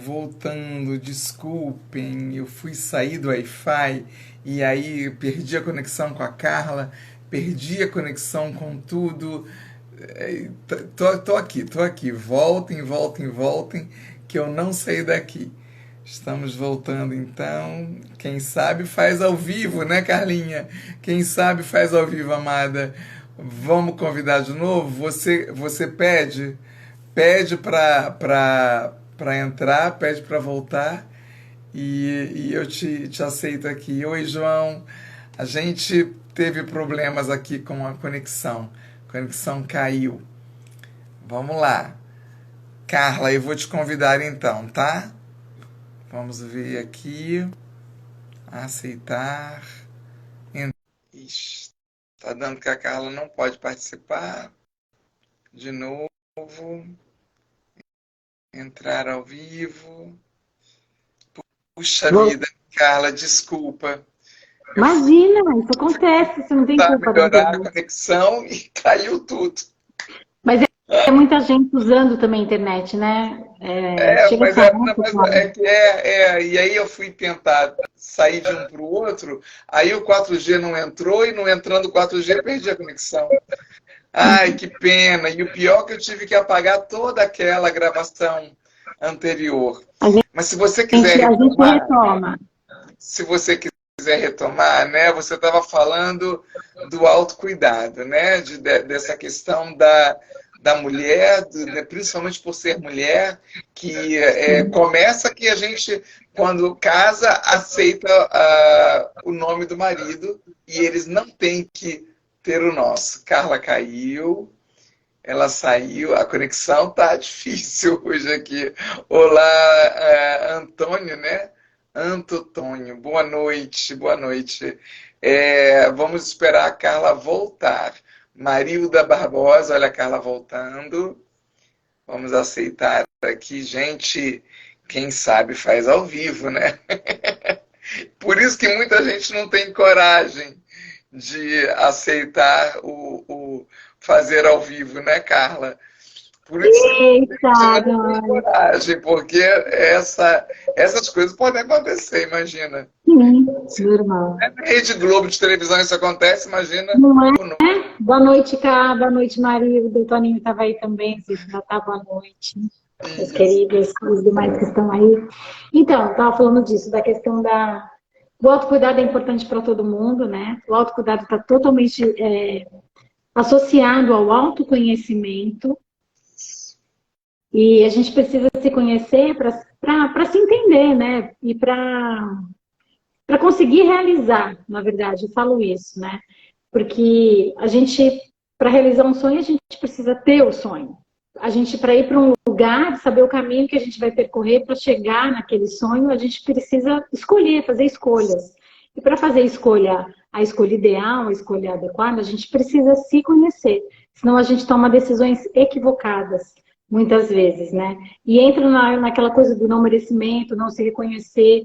Voltando, desculpem, eu fui sair do Wi-Fi e aí perdi a conexão com a Carla, perdi a conexão com tudo. Tô aqui. Voltem, voltem, voltem, que eu não saí daqui. Estamos voltando então. Quem sabe faz ao vivo, né, Carlinha? Quem sabe faz ao vivo, amada. Vamos convidar de novo? Você pede para entrar, pede para voltar e eu te aceito aqui. Oi, João. A gente teve problemas aqui com a conexão. A conexão caiu. Vamos lá. Carla, eu vou te convidar então, tá? Vamos ver aqui. Aceitar. Ixi, tá dando que a Carla não pode participar. De novo. Entrar ao vivo. Puxa Vou- vida, Carla, desculpa. Eu fui Imagina, isso acontece, você não tem tentar culpa da melhorar a internet. conexão e caiu tudo. Mas é muita gente usando também a internet, né? Chega Mas essa é, não, época, mas é que e aí eu fui tentar sair de um para o outro, aí o 4G não entrou e não entrando o 4G perdi a conexão. Ai, que pena. E o pior é que eu tive que apagar toda aquela gravação anterior. a Mas se você quiser gente retomar, retoma. se você quiser retomar, né? Você estava falando do autocuidado, né? Dessa questão da mulher, né, principalmente por ser mulher, que começa que a gente, quando casa, aceita o nome do marido e eles não têm que ter o nosso. Carla caiu, ela saiu, a conexão tá difícil hoje aqui. Olá, Antônio, né? Antônio, boa noite, boa noite. Vamos esperar a Carla voltar. Marilda Barbosa, olha a Carla voltando. Vamos aceitar aqui, gente. Quem sabe faz ao vivo, né? Por isso que muita gente não tem coragem de aceitar o fazer ao vivo, né, Carla? Por isso que Eita, a gente não tem nós. coragem, porque essas coisas podem acontecer, imagina. Sim, normal. Na Rede Globo de televisão isso acontece, imagina Não é? conosco. Boa noite, Cá. Boa noite, Maria. O Toninho estava aí também. Vocês já tá boa noite. Meus Isso. queridos, os demais que estão aí. Então, estava falando disso, da questão do autocuidado é importante para todo mundo, né? O autocuidado está totalmente associado ao autoconhecimento e a gente precisa se conhecer para se entender, né? E para conseguir realizar, na verdade, eu falo isso, né? Porque a gente, para realizar um sonho, a gente precisa ter o sonho. A gente, para ir para um lugar, saber o caminho que a gente vai percorrer para chegar naquele sonho, a gente precisa escolher, fazer escolhas. E para fazer a escolha ideal, a escolha adequada, a gente precisa se conhecer. Senão a gente toma decisões equivocadas, muitas vezes, né? E entra naquela coisa do não merecimento, não se reconhecer,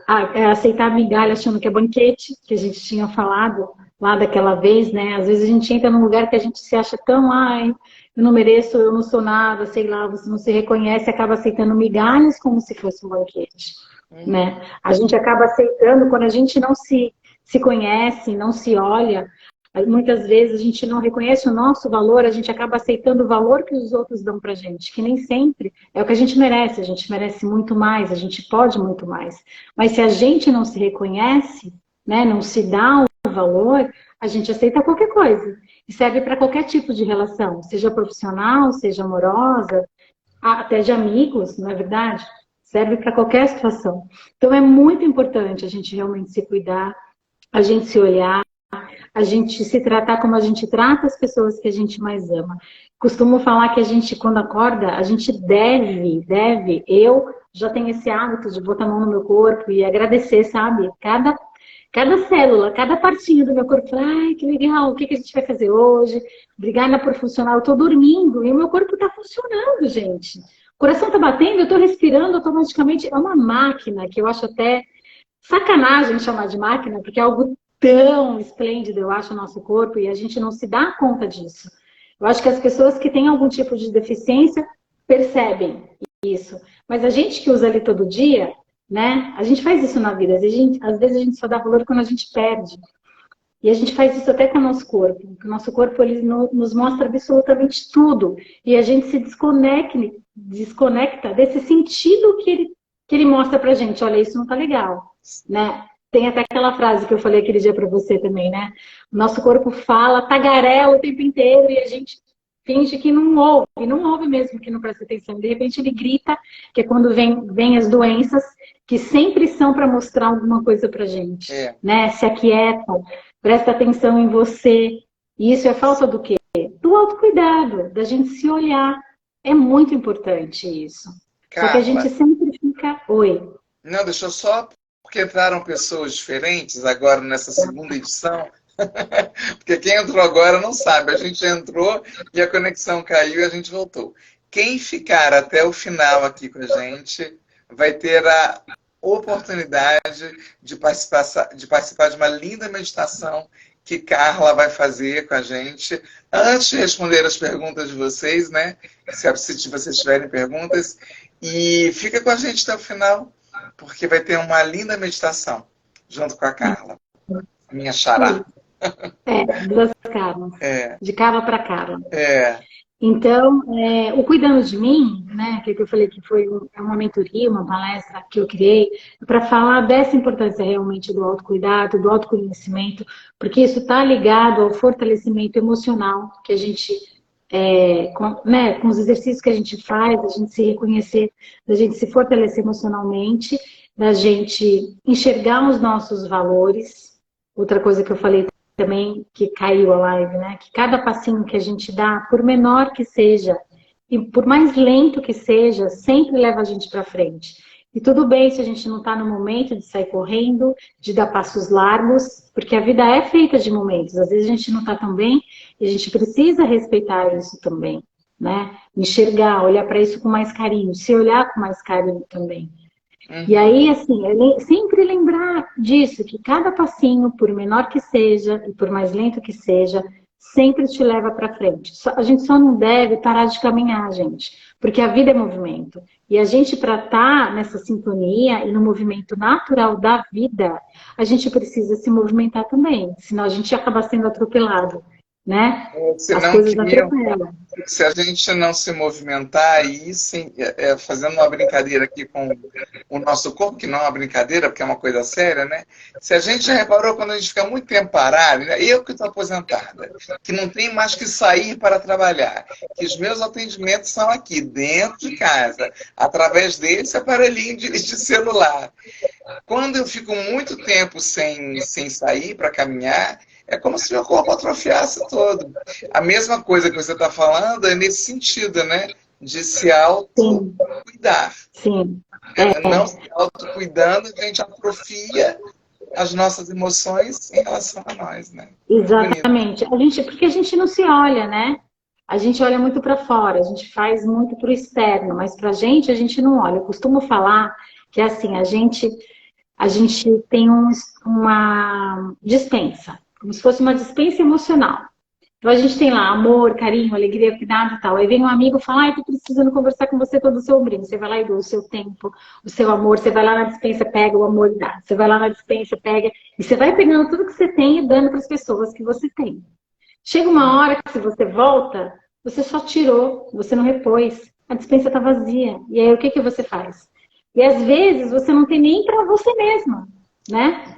aceitar a migalha achando que é banquete, que a gente tinha falado lá daquela vez, né? Às vezes a gente entra num lugar que a gente se acha tão, ai, eu não mereço, eu não sou nada, sei lá, você não se reconhece, acaba aceitando migalhas como se fosse um banquete, né? A gente acaba aceitando quando a gente não se conhece, não se olha, muitas vezes a gente não reconhece o nosso valor, a gente acaba aceitando o valor que os outros dão pra gente, que nem sempre é o que a gente merece muito mais, a gente pode muito mais. Mas se a gente não se reconhece, né, não se dá o valor, a gente aceita qualquer coisa. E serve para qualquer tipo de relação, seja profissional, seja amorosa, até de amigos, não é verdade? Serve para qualquer situação. Então é muito importante a gente realmente se cuidar, a gente se olhar, a gente se tratar como a gente trata as pessoas que a gente mais ama. Costumo falar que a gente, quando acorda, a gente eu já tenho esse hábito de botar a mão no meu corpo e agradecer, sabe? Cada célula, cada partinha do meu corpo, ai, que legal, o que a gente vai fazer hoje? Obrigada por funcionar, eu tô dormindo e o meu corpo tá funcionando, gente. O coração tá batendo, eu tô respirando automaticamente, é uma máquina que eu acho até sacanagem chamar de máquina, porque é algo tão esplêndido, eu acho, o nosso corpo, e a gente não se dá conta disso. Eu acho que as pessoas que têm algum tipo de deficiência percebem isso, Mas a gente que usa ali todo dia, né? A gente faz isso na vida. Às vezes a gente só dá valor quando a gente perde. E a gente faz isso até com o nosso corpo. O nosso corpo ele nos mostra absolutamente tudo. E a gente se desconecta desse sentido que ele mostra pra gente. Olha, isso não tá legal, né? Tem até aquela frase que eu falei aquele dia pra você também, né? O nosso corpo fala, tagarela o tempo inteiro e a gente finge que não ouve. E não ouve mesmo, que não presta atenção. De repente ele grita, que é quando vem as doenças, que sempre são para mostrar alguma coisa pra gente, né? Se aquieta, presta atenção em você. E isso é falta do quê? Do autocuidado, da gente se olhar. É muito importante isso. Carla, só que a gente sempre fica... Oi. Não, deixa eu só... Porque entraram pessoas diferentes agora nessa segunda edição. Porque quem entrou agora não sabe. A gente entrou e a conexão caiu e a gente voltou. Quem ficar até o final aqui com a gente vai ter a oportunidade de participar de uma linda meditação que Carla vai fazer com a gente. Antes de responder as perguntas de vocês, né? Se vocês tiverem perguntas. E fica com a gente até o final, porque vai ter uma linda meditação junto com a Carla, minha xará. Duas Carlas. De Carla para Carla. É. Então, o Cuidando de Mim, né, que eu falei que foi uma mentoria, uma palestra que eu criei, para falar dessa importância realmente do autocuidado, do autoconhecimento, porque isso está ligado ao fortalecimento emocional que a gente, com os exercícios que a gente faz, a gente se reconhecer, da gente se fortalecer emocionalmente, da gente enxergar os nossos valores. Outra coisa que eu falei também, que caiu a live, né? Que cada passinho que a gente dá, por menor que seja, e por mais lento que seja, sempre leva a gente para frente. E tudo bem se a gente não está no momento de sair correndo, de dar passos largos, porque a vida é feita de momentos. Às vezes a gente não está tão bem e a gente precisa respeitar isso também, né? Enxergar, olhar para isso com mais carinho, se olhar com mais carinho também. E aí, assim, sempre lembrar disso, que cada passinho, por menor que seja, e por mais lento que seja, sempre te leva para frente. A gente só não deve parar de caminhar, gente, porque a vida é movimento. E a gente, para estar nessa sintonia e no movimento natural da vida, a gente precisa se movimentar também, senão a gente acaba sendo atropelado, né? As coisas atropelam. Se a gente não se movimentar, aí sim, fazendo uma brincadeira aqui com o nosso corpo, que não é uma brincadeira, porque é uma coisa séria, né? Se a gente já reparou quando a gente fica muito tempo parado, né? Eu que estou aposentada, que não tenho mais que sair para trabalhar, que os meus atendimentos são aqui, dentro de casa, através desse aparelhinho de celular. Quando eu fico muito tempo sem sair para caminhar, é como se meu corpo atrofiasse todo. A mesma coisa que você está falando é nesse sentido, né? De se autocuidar. Sim. Não se autocuidando, a gente atrofia as nossas emoções em relação a nós, né? Exatamente. Porque a gente não se olha, né? A gente olha muito para fora, a gente faz muito para o externo, mas para a gente não olha. Eu costumo falar que assim, a gente tem uma dispensa, como se fosse uma dispensa emocional. Então a gente tem lá amor, carinho, alegria, cuidado e tal. Aí vem um amigo e fala, tô precisando conversar com você todo o seu brilho. Você vai lá e dá o seu tempo, o seu amor. Você vai lá na dispensa, pega o amor e dá. Você vai lá na dispensa, pega. E você vai pegando tudo que você tem e dando para as pessoas que você tem. Chega uma hora que se você volta, você só tirou, você não repôs. A dispensa está vazia. E aí o que você faz? E às vezes você não tem nem para você mesma, né?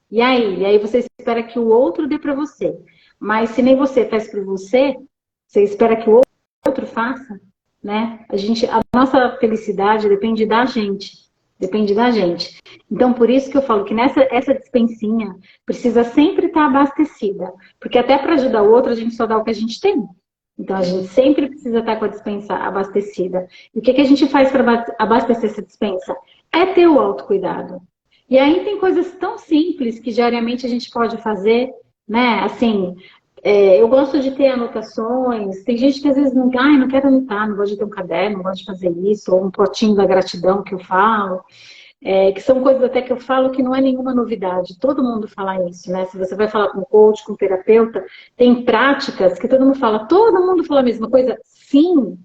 E aí você espera que o outro dê para você. Mas se nem você faz para você, você espera que o outro faça, né? A nossa felicidade depende da gente. Depende da gente. Então, por isso que eu falo que essa dispensinha precisa sempre estar abastecida. Porque até para ajudar o outro, a gente só dá o que a gente tem. Então, a gente sempre precisa estar com a dispensa abastecida. E o que a gente faz para abastecer essa dispensa? É ter o autocuidado. E aí tem coisas tão simples que diariamente a gente pode fazer, né? Assim, eu gosto de ter anotações. Tem gente que às vezes não quero anotar, não gosto de ter um caderno, não gosto de fazer isso, ou um potinho da gratidão que eu falo. Que são coisas até que eu falo que não é nenhuma novidade. Todo mundo fala isso, né? Se você vai falar com um coach, com um terapeuta, tem práticas que todo mundo fala a mesma coisa? Sim,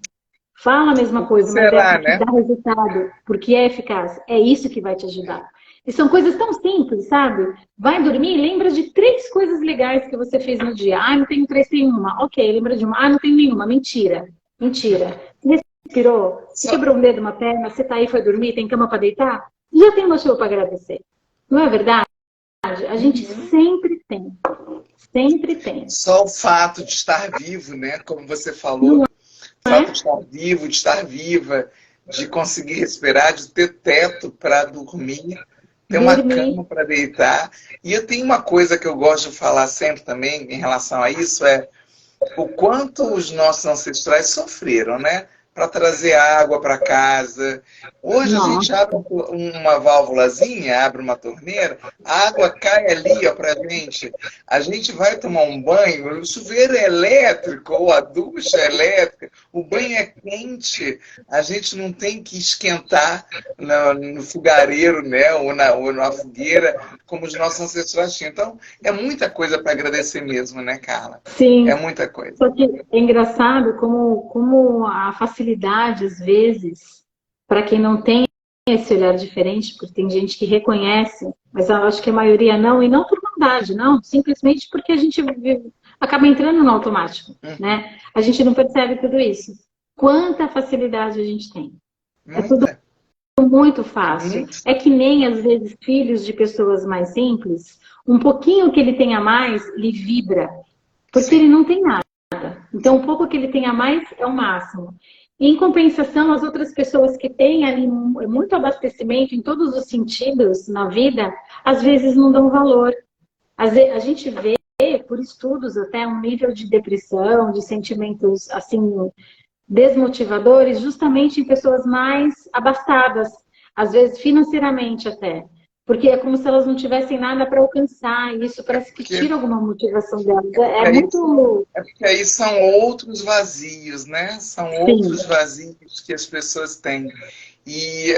Fala a mesma coisa, mas é Será, porque né? dá resultado, porque é eficaz. É isso que vai te ajudar. E são coisas tão simples, sabe? Vai dormir, lembra de 3 coisas legais que você fez no dia. Ah, não tenho 3, tem uma. Ok, lembra de uma. Ah, não tenho nenhuma. Mentira. Mentira. Você respirou, você Só, quebrou um dedo, uma perna, você tá aí, foi dormir, tem cama para deitar? Já tem motivo para agradecer. Não é verdade? A gente Uhum. sempre tem. Sempre tem. Só o fato de estar vivo, né? Como você falou, Não o fato de é? estar vivo, de estar viva, de conseguir respirar, de ter teto para dormir, ter uma Dormir. cama para deitar. E eu tenho uma coisa que eu gosto de falar sempre também em relação a isso, é o quanto os nossos ancestrais sofreram, né? Para trazer água para casa. Hoje a gente Nossa. abre uma válvulazinha, abre uma torneira, a água cai ali, ó, para gente. A gente vai tomar um banho, o chuveiro é elétrico ou a ducha é elétrica, o banho é quente, a gente não tem que esquentar no fogareiro, né? Ou na fogueira, como os nossos ancestrais tinham. Então, é muita coisa para agradecer mesmo, né, Carla? É Sim. muita coisa. Só que é engraçado como a facilidade, às vezes, para quem não tem esse olhar diferente, porque tem gente que reconhece, mas eu acho que a maioria não, e não por maldade, não, simplesmente porque a gente acaba entrando no automático, Uhum. né? A gente não percebe tudo isso. Quanta facilidade a gente tem. É tudo Muita. muito fácil. Muito. É que nem, às vezes, filhos de pessoas mais simples, um pouquinho que ele tenha mais, lhe vibra, porque ele Sim. não tem nada. Então, o pouco que ele tem a mais é o máximo. E, em compensação, as outras pessoas que têm ali muito abastecimento em todos os sentidos na vida, às vezes não dão valor. A gente vê, por estudos, até um nível de depressão, de sentimentos assim desmotivadores, justamente em pessoas mais abastadas, às vezes financeiramente até. Porque é como se elas não tivessem nada para alcançar, e isso É parece que porque, tira alguma motivação delas. é porque É aí, muito. é porque aí são outros vazios, né? São Sim, outros vazios que as pessoas têm. E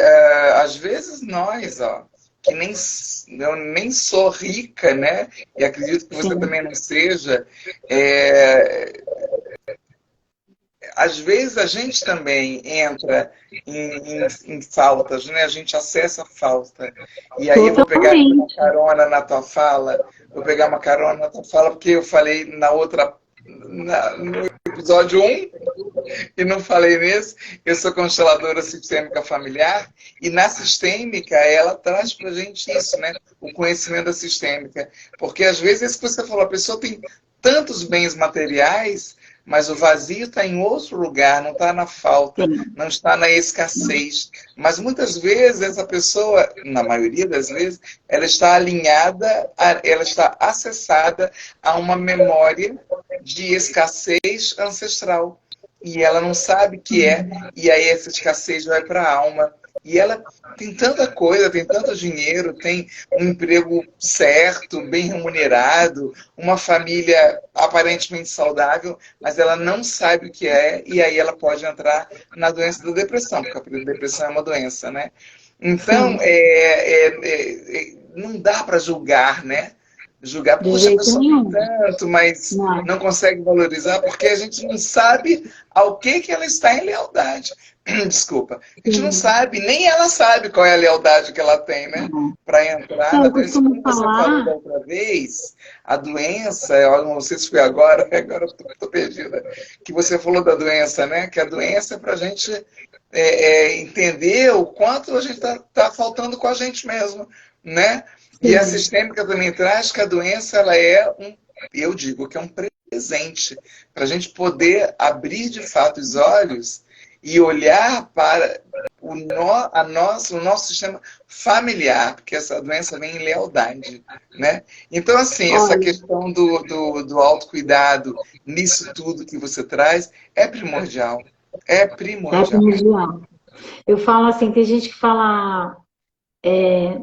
às vezes nós, ó, que eu nem sou rica, né? E acredito que você sim. também não seja, é, às vezes a gente também entra em faltas, né? A gente acessa a falta. E aí eu vou pegar aqui uma Totalmente. carona na tua fala, vou pegar uma carona na tua fala, porque eu falei na outra, no episódio 1 e não falei nesse. Eu sou consteladora sistêmica familiar e na sistêmica ela traz pra gente isso, né? O conhecimento da sistêmica. Porque às vezes, isso que você falou, a pessoa tem tantos bens materiais, mas o vazio está em outro lugar, não está na falta, Sim. não está na escassez. Mas muitas vezes essa pessoa, na maioria das vezes, ela está alinhada, ela está acessada a uma memória de escassez ancestral. E ela não sabe o que é, e aí essa escassez vai para a alma. E ela tem tanta coisa, tem tanto dinheiro, tem um emprego certo, bem remunerado, uma família aparentemente saudável, mas ela não sabe o que é, e aí ela pode entrar na doença da depressão, porque a depressão é uma doença, né? Então, Sim. não dá para julgar, né? Julgar, De puxa, a jeito pessoa tem nenhum. tanto, mas Não. não consegue valorizar porque a gente não sabe ao que ela está em lealdade. Desculpa. A gente não Sim. sabe, nem ela sabe qual é a lealdade que ela tem, né? Não. Para entrar Então, na eu doença. costumo Como você falou da falar. outra vez, a doença, eu não sei se foi agora, agora eu estou perdida, que você falou da doença, né? Que a doença é para a gente entender o quanto a gente está faltando com a gente mesmo, né? E a Sim. sistêmica também traz que a doença ela é eu digo que é um presente para a gente poder abrir de fato os olhos e olhar para o nosso sistema familiar, porque essa doença vem em lealdade, né? Então, assim, essa Olha, questão do autocuidado nisso tudo que você traz é primordial. É é primordial. primordial. Eu falo assim, tem gente que fala,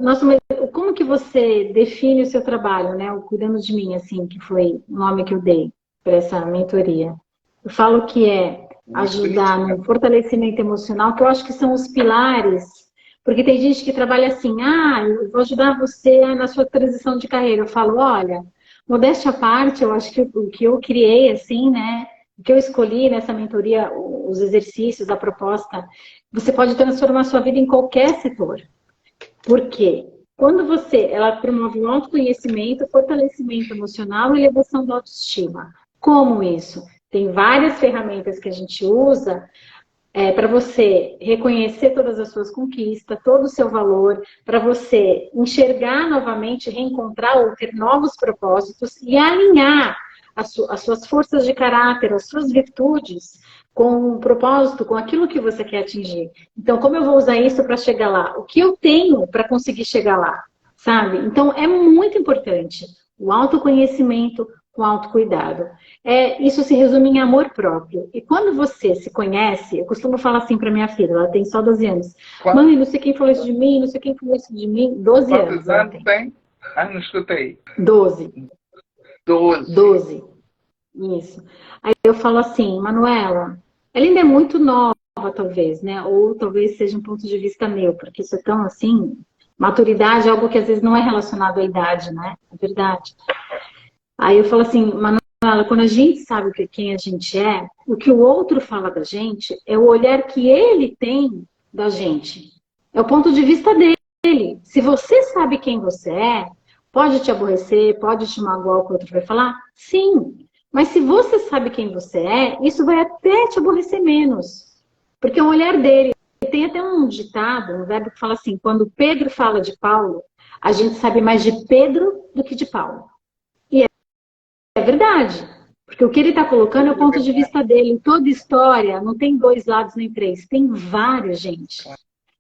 nossa, mas como que você define o seu trabalho, né? O Cuidando de Mim, assim, que foi o nome que eu dei para essa mentoria. Eu falo que é Muito ajudar bonitinho. no fortalecimento emocional, que eu acho que são os pilares, porque tem gente que trabalha assim, eu vou ajudar você na sua transição de carreira. Eu falo, olha, modéstia à parte, eu acho que o que eu criei, assim, né? O que eu escolhi nessa mentoria, os exercícios, a proposta, você pode transformar a sua vida em qualquer setor. Por quê? Quando ela promove o autoconhecimento, fortalecimento emocional e elevação da autoestima. Como isso? Tem várias ferramentas que a gente usa para você reconhecer todas as suas conquistas, todo o seu valor, para você enxergar novamente, reencontrar ou ter novos propósitos e alinhar as suas forças de caráter, as suas virtudes com o propósito, com aquilo que você quer atingir. Então, como eu vou usar isso para chegar lá? O que eu tenho para conseguir chegar lá? Sabe? Então, é muito importante o autoconhecimento com autocuidado. Isso se resume em amor próprio. E quando você se conhece, eu costumo falar assim para minha filha, ela tem só 12 anos. Mãe, não sei quem falou isso de mim, não sei quem falou isso de mim. 12 anos. Quantos anos tem? Ah, não escutei. 12. 12. 12. Isso. Aí eu falo assim, Manuela, ela ainda é muito nova, talvez, né? Ou talvez seja um ponto de vista meu, porque isso é tão assim... Maturidade é algo que às vezes não é relacionado à idade, né? É verdade. Aí eu falo assim, Manuela, quando a gente sabe quem a gente é, o que o outro fala da gente é o olhar que ele tem da gente. É o ponto de vista dele. Se você sabe quem você é, pode te aborrecer, pode te magoar o que o outro vai falar? Sim. Mas se você sabe quem você é, isso vai até te aborrecer menos. Porque é o olhar dele. Tem até um ditado, um verbo que fala assim, quando Pedro fala de Paulo, a gente sabe mais de Pedro do que de Paulo. E é verdade. Porque o que ele está colocando é o ponto de vista dele. Em toda história, não tem 2 lados nem 3, tem vários, gente.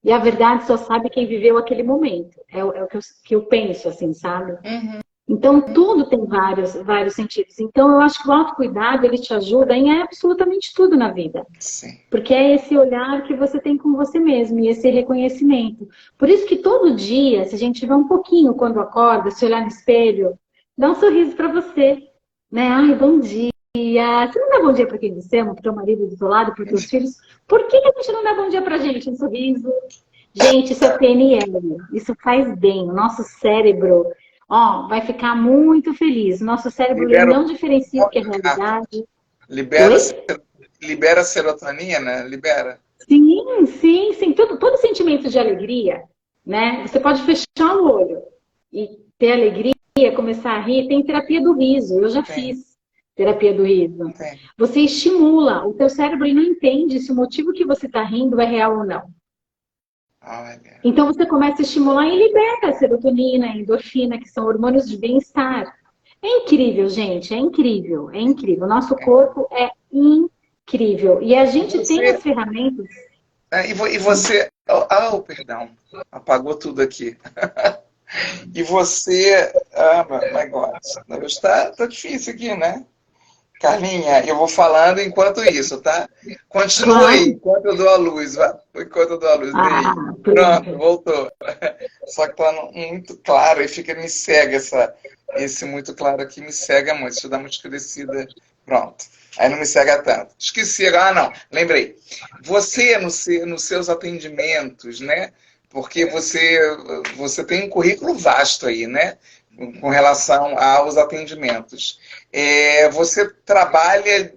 E a verdade só sabe quem viveu aquele momento. É o que eu penso, assim, sabe? Uhum. Então, tudo tem vários sentidos. Então, eu acho que o autocuidado, ele te ajuda em absolutamente tudo na vida. Sim. Porque é esse olhar que você tem com você mesmo e esse reconhecimento. Por isso que todo dia, se a gente tiver um pouquinho quando acorda, se olhar no espelho, dá um sorriso para você. Né? Ai, bom dia. Você não dá bom dia para quem você ama, para o teu marido do teu lado, para os teus filhos? Por que a gente não dá bom dia para a gente? Um sorriso. Gente, isso é PNL. Isso faz bem. O nosso cérebro... vai ficar muito feliz. Nosso cérebro ele não diferencia o que é realidade. Libera serotonina, libera? Sim. Todo sentimento de alegria, né? Você pode fechar o olho e ter alegria, começar a rir. Tem terapia do riso. Eu já fiz terapia do riso. Você estimula. O teu cérebro ele não entende se o motivo que você está rindo é real ou não. Olha. Então você começa a estimular e libera a serotonina, a endorfina, que são hormônios de bem-estar. É incrível, gente, é incrível, é incrível. O nosso corpo é incrível. E a gente tem as ferramentas. E você... perdão. Apagou tudo aqui. E você... my God. Tá difícil aqui, né? Carlinha, eu vou falando enquanto isso, tá? Continua aí, enquanto eu dou a luz. Enquanto eu dou a luz. Pronto, voltou. Só que tá muito claro e me cega esse muito claro aqui, me cega muito. Deixa eu dar uma escurecida. Pronto. Aí não me cega tanto. Esqueci. Não. Lembrei. Você, nos seus atendimentos, né? Porque você tem um currículo vasto aí, né? Com relação aos atendimentos. Você trabalha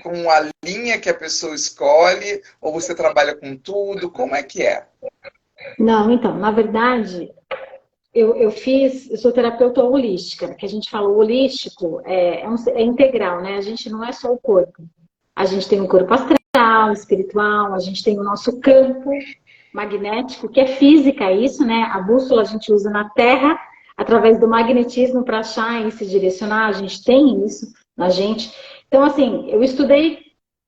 com a linha que a pessoa escolhe ou você trabalha com tudo? Como é que é? Não, então, na verdade, eu sou terapeuta holística, que a gente fala holístico é integral, né? A gente não é só o corpo. A gente tem o corpo astral, espiritual, a gente tem o nosso campo magnético, que é física isso, né? A bússola a gente usa na Terra, através do magnetismo para achar e se direcionar, a gente tem isso na gente. Então, assim, eu estudei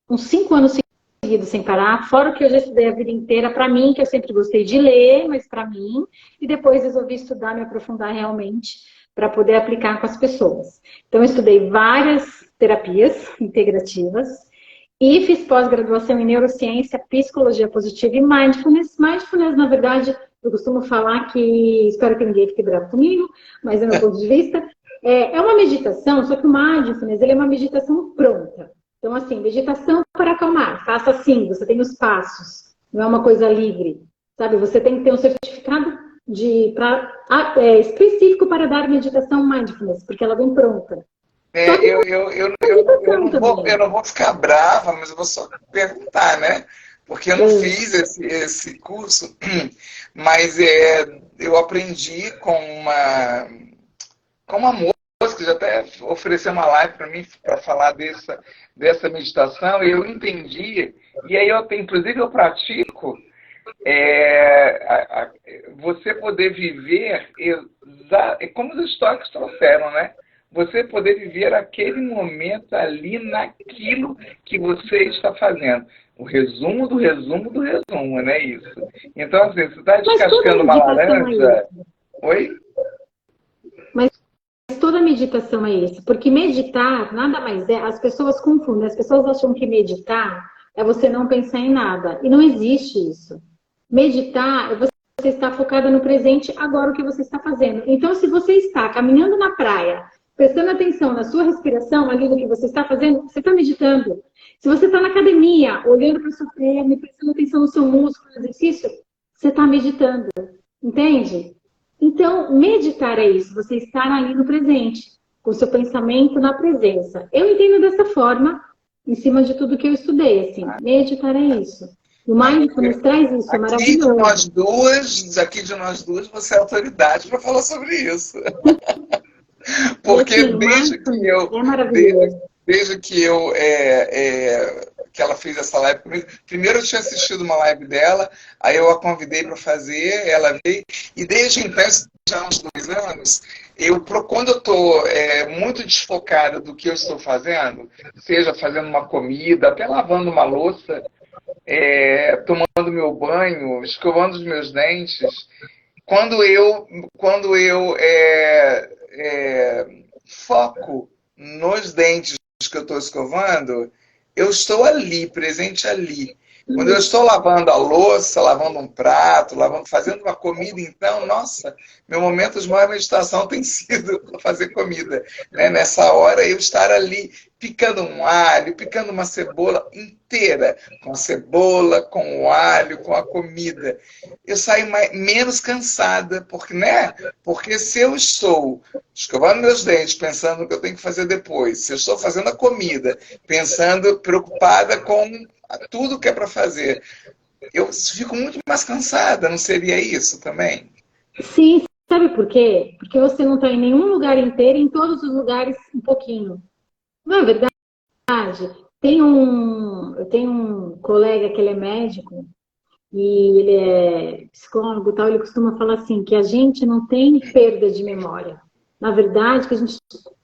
uns 5 anos seguidos sem parar, fora o que eu já estudei a vida inteira, para mim, que eu sempre gostei de ler, mas para mim, e depois resolvi estudar, me aprofundar realmente, para poder aplicar com as pessoas. Então, eu estudei várias terapias integrativas, e fiz pós-graduação em neurociência, psicologia positiva e mindfulness. Mindfulness, na verdade, eu costumo falar que, espero que ninguém fique bravo comigo, mas é meu ponto de vista, é uma meditação, só que o mindfulness ele é uma meditação pronta. Então, assim, meditação para acalmar, faça assim, você tem os passos, não é uma coisa livre, sabe? Você tem que ter um certificado específico para dar meditação mindfulness, porque ela vem pronta. É, Meditação também. eu não vou ficar brava, mas eu vou só perguntar, né? Porque eu não fiz esse curso, mas eu aprendi com uma moça que já até ofereceu uma live para mim para falar dessa meditação, e eu entendi, e aí inclusive eu pratico você poder viver, como os estoicos trouxeram, né? Você poder viver aquele momento ali naquilo que você está fazendo. O resumo do resumo do resumo, né? Isso. Então, assim, você está Mas toda descascando uma meditação é laranja. isso. Oi? Mas toda meditação é isso. Porque meditar nada mais é. As pessoas confundem. As pessoas acham que meditar é você não pensar em nada. E não existe isso. Meditar é você estar focada no presente, agora o que você está fazendo. Então, se você está caminhando na praia, prestando atenção na sua respiração, ali no que você está fazendo, você está meditando. Se você está na academia, olhando para a sua perna e prestando atenção no seu músculo, no exercício, você está meditando. Entende? Então, meditar é isso, você estar ali no presente, com o seu pensamento na presença. Eu entendo dessa forma, em cima de tudo que eu estudei, assim, meditar é isso. O Mindfulness traz isso, é maravilhoso. Aqui de nós duas, você é autoridade para falar sobre isso. E Porque assim, o Mindfulness é maravilhoso. desde que que ela fez essa live comigo, primeiro eu tinha assistido uma live dela, aí eu a convidei para fazer, ela veio, e desde então, já há uns 2 anos, quando eu estou muito desfocado do que eu estou fazendo, seja fazendo uma comida, até lavando uma louça, tomando meu banho, escovando os meus dentes, quando eu foco nos dentes que eu estou escovando, eu estou ali, presente ali. Quando eu estou lavando a louça, lavando um prato, fazendo uma comida, então, nossa, meu momento de maior meditação tem sido fazer comida. Né? Nessa hora, eu estar ali picando um alho, picando uma cebola inteira, com a cebola, com o alho, com a comida. Eu saio menos cansada, porque se eu estou escovando meus dentes, pensando no que eu tenho que fazer depois, se eu estou fazendo a comida, preocupada com tudo que é para fazer, eu fico muito mais cansada, não seria isso também? Sim, sabe por quê? Porque você não está em nenhum lugar inteiro, em todos os lugares um pouquinho. Não é verdade? Eu tenho um colega que ele é médico e ele é psicólogo e tal, ele costuma falar assim, que a gente não tem perda de memória. Na verdade,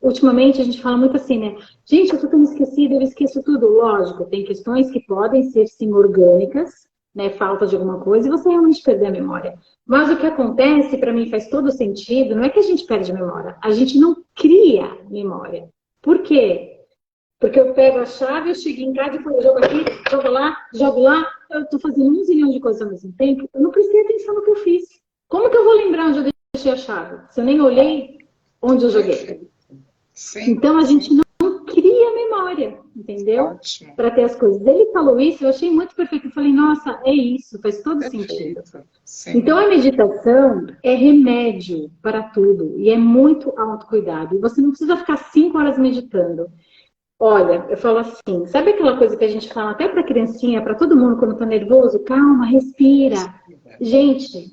ultimamente a gente fala muito assim, né? Gente, eu tô tão esquecida, eu esqueço tudo. Lógico, tem questões que podem ser, sim, orgânicas, né? Falta de alguma coisa e você realmente perder a memória. Mas o que acontece, para mim, faz todo sentido, não é que a gente perde a memória, a gente não cria memória. Por quê? Porque eu pego a chave, eu chego em casa, depois eu jogo aqui, jogo lá, eu tô fazendo 1 zilhão de coisas ao mesmo tempo, eu não prestei atenção no que eu fiz. Como que eu vou lembrar onde eu deixei a chave? Se eu nem olhei onde eu joguei. Sim, então a gente não cria memória, entendeu? ótimo. Para ter as coisas. Ele falou isso, eu achei muito perfeito. Eu falei, nossa, é isso, faz todo sentido. Sim. Então a meditação é remédio para tudo e é muito autocuidado. E você não precisa ficar 5 horas meditando. Olha, eu falo assim, sabe aquela coisa que a gente fala até para criancinha, para todo mundo quando tá nervoso? Calma, respira. Gente,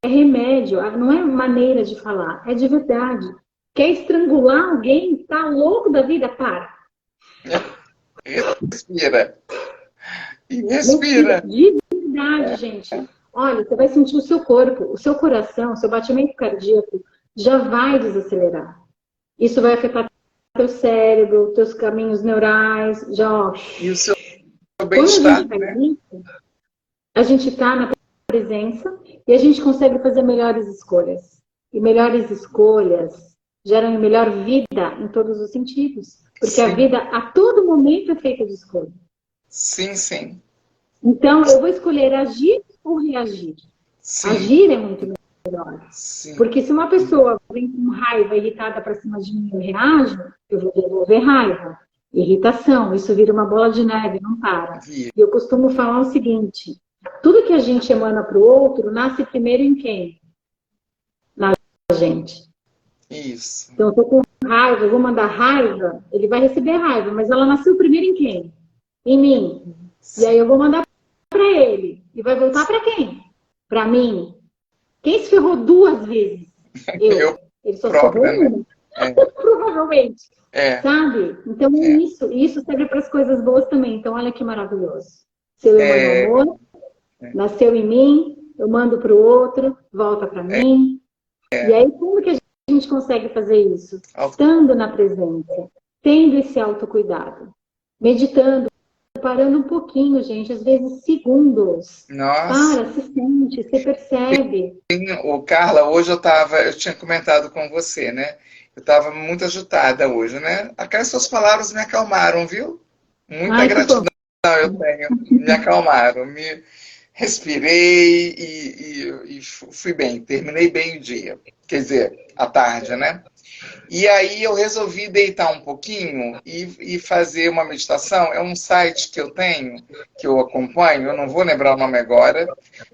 é remédio, não é maneira de falar, é de verdade. Quer estrangular alguém? Tá louco da vida? Para. Respira. E respira. De verdade, gente. Olha, você vai sentir o seu corpo, o seu coração, o seu batimento cardíaco já vai desacelerar. Isso vai afetar teu cérebro, teus caminhos neurais, já. E o seu bem-estar, né? A gente está na presença e a gente consegue fazer melhores escolhas. E melhores escolhas geram melhor vida em todos os sentidos. Porque sim, a vida a todo momento é feita de escolha. Sim, sim. Então, eu vou escolher agir ou reagir. Sim. Agir é muito melhor. Sim. Porque se uma pessoa vem com raiva irritada para cima de mim e eu reajo, eu vou desenvolver raiva, irritação. Isso vira uma bola de neve, não para. E eu costumo falar o seguinte, tudo que a gente emana para o outro nasce primeiro em quem? Na gente. Isso. Então, eu tô com raiva, eu vou mandar raiva, ele vai receber raiva, mas ela nasceu primeiro em quem? Em mim. E aí eu vou mandar para ele. E vai voltar para quem? Para mim. Quem se ferrou 2 vezes? Eu. Eu Ele só se ferrou própria, né? uma, É, provavelmente. é, Sabe? Então, é. isso serve para as coisas boas também. Então, olha que maravilhoso. Seu Emmanuel É, Amor, nasceu em mim, eu mando para o outro, volta para mim. E aí, como que a gente consegue fazer isso? Estando na presença, tendo esse autocuidado, meditando, parando um pouquinho, gente, às vezes segundos. nossa, Para, se sente, se percebe. o Carla, hoje eu tinha comentado com você, né? Eu estava muito agitada hoje, né? Aquelas suas palavras me acalmaram, viu? Muita Ai, que bom. gratidão eu tenho, me acalmaram, me respirei e fui bem, terminei bem o dia, quer dizer, a tarde, né? E aí eu resolvi deitar um pouquinho e fazer uma meditação. É um site que eu tenho, que eu acompanho, eu não vou lembrar o nome agora,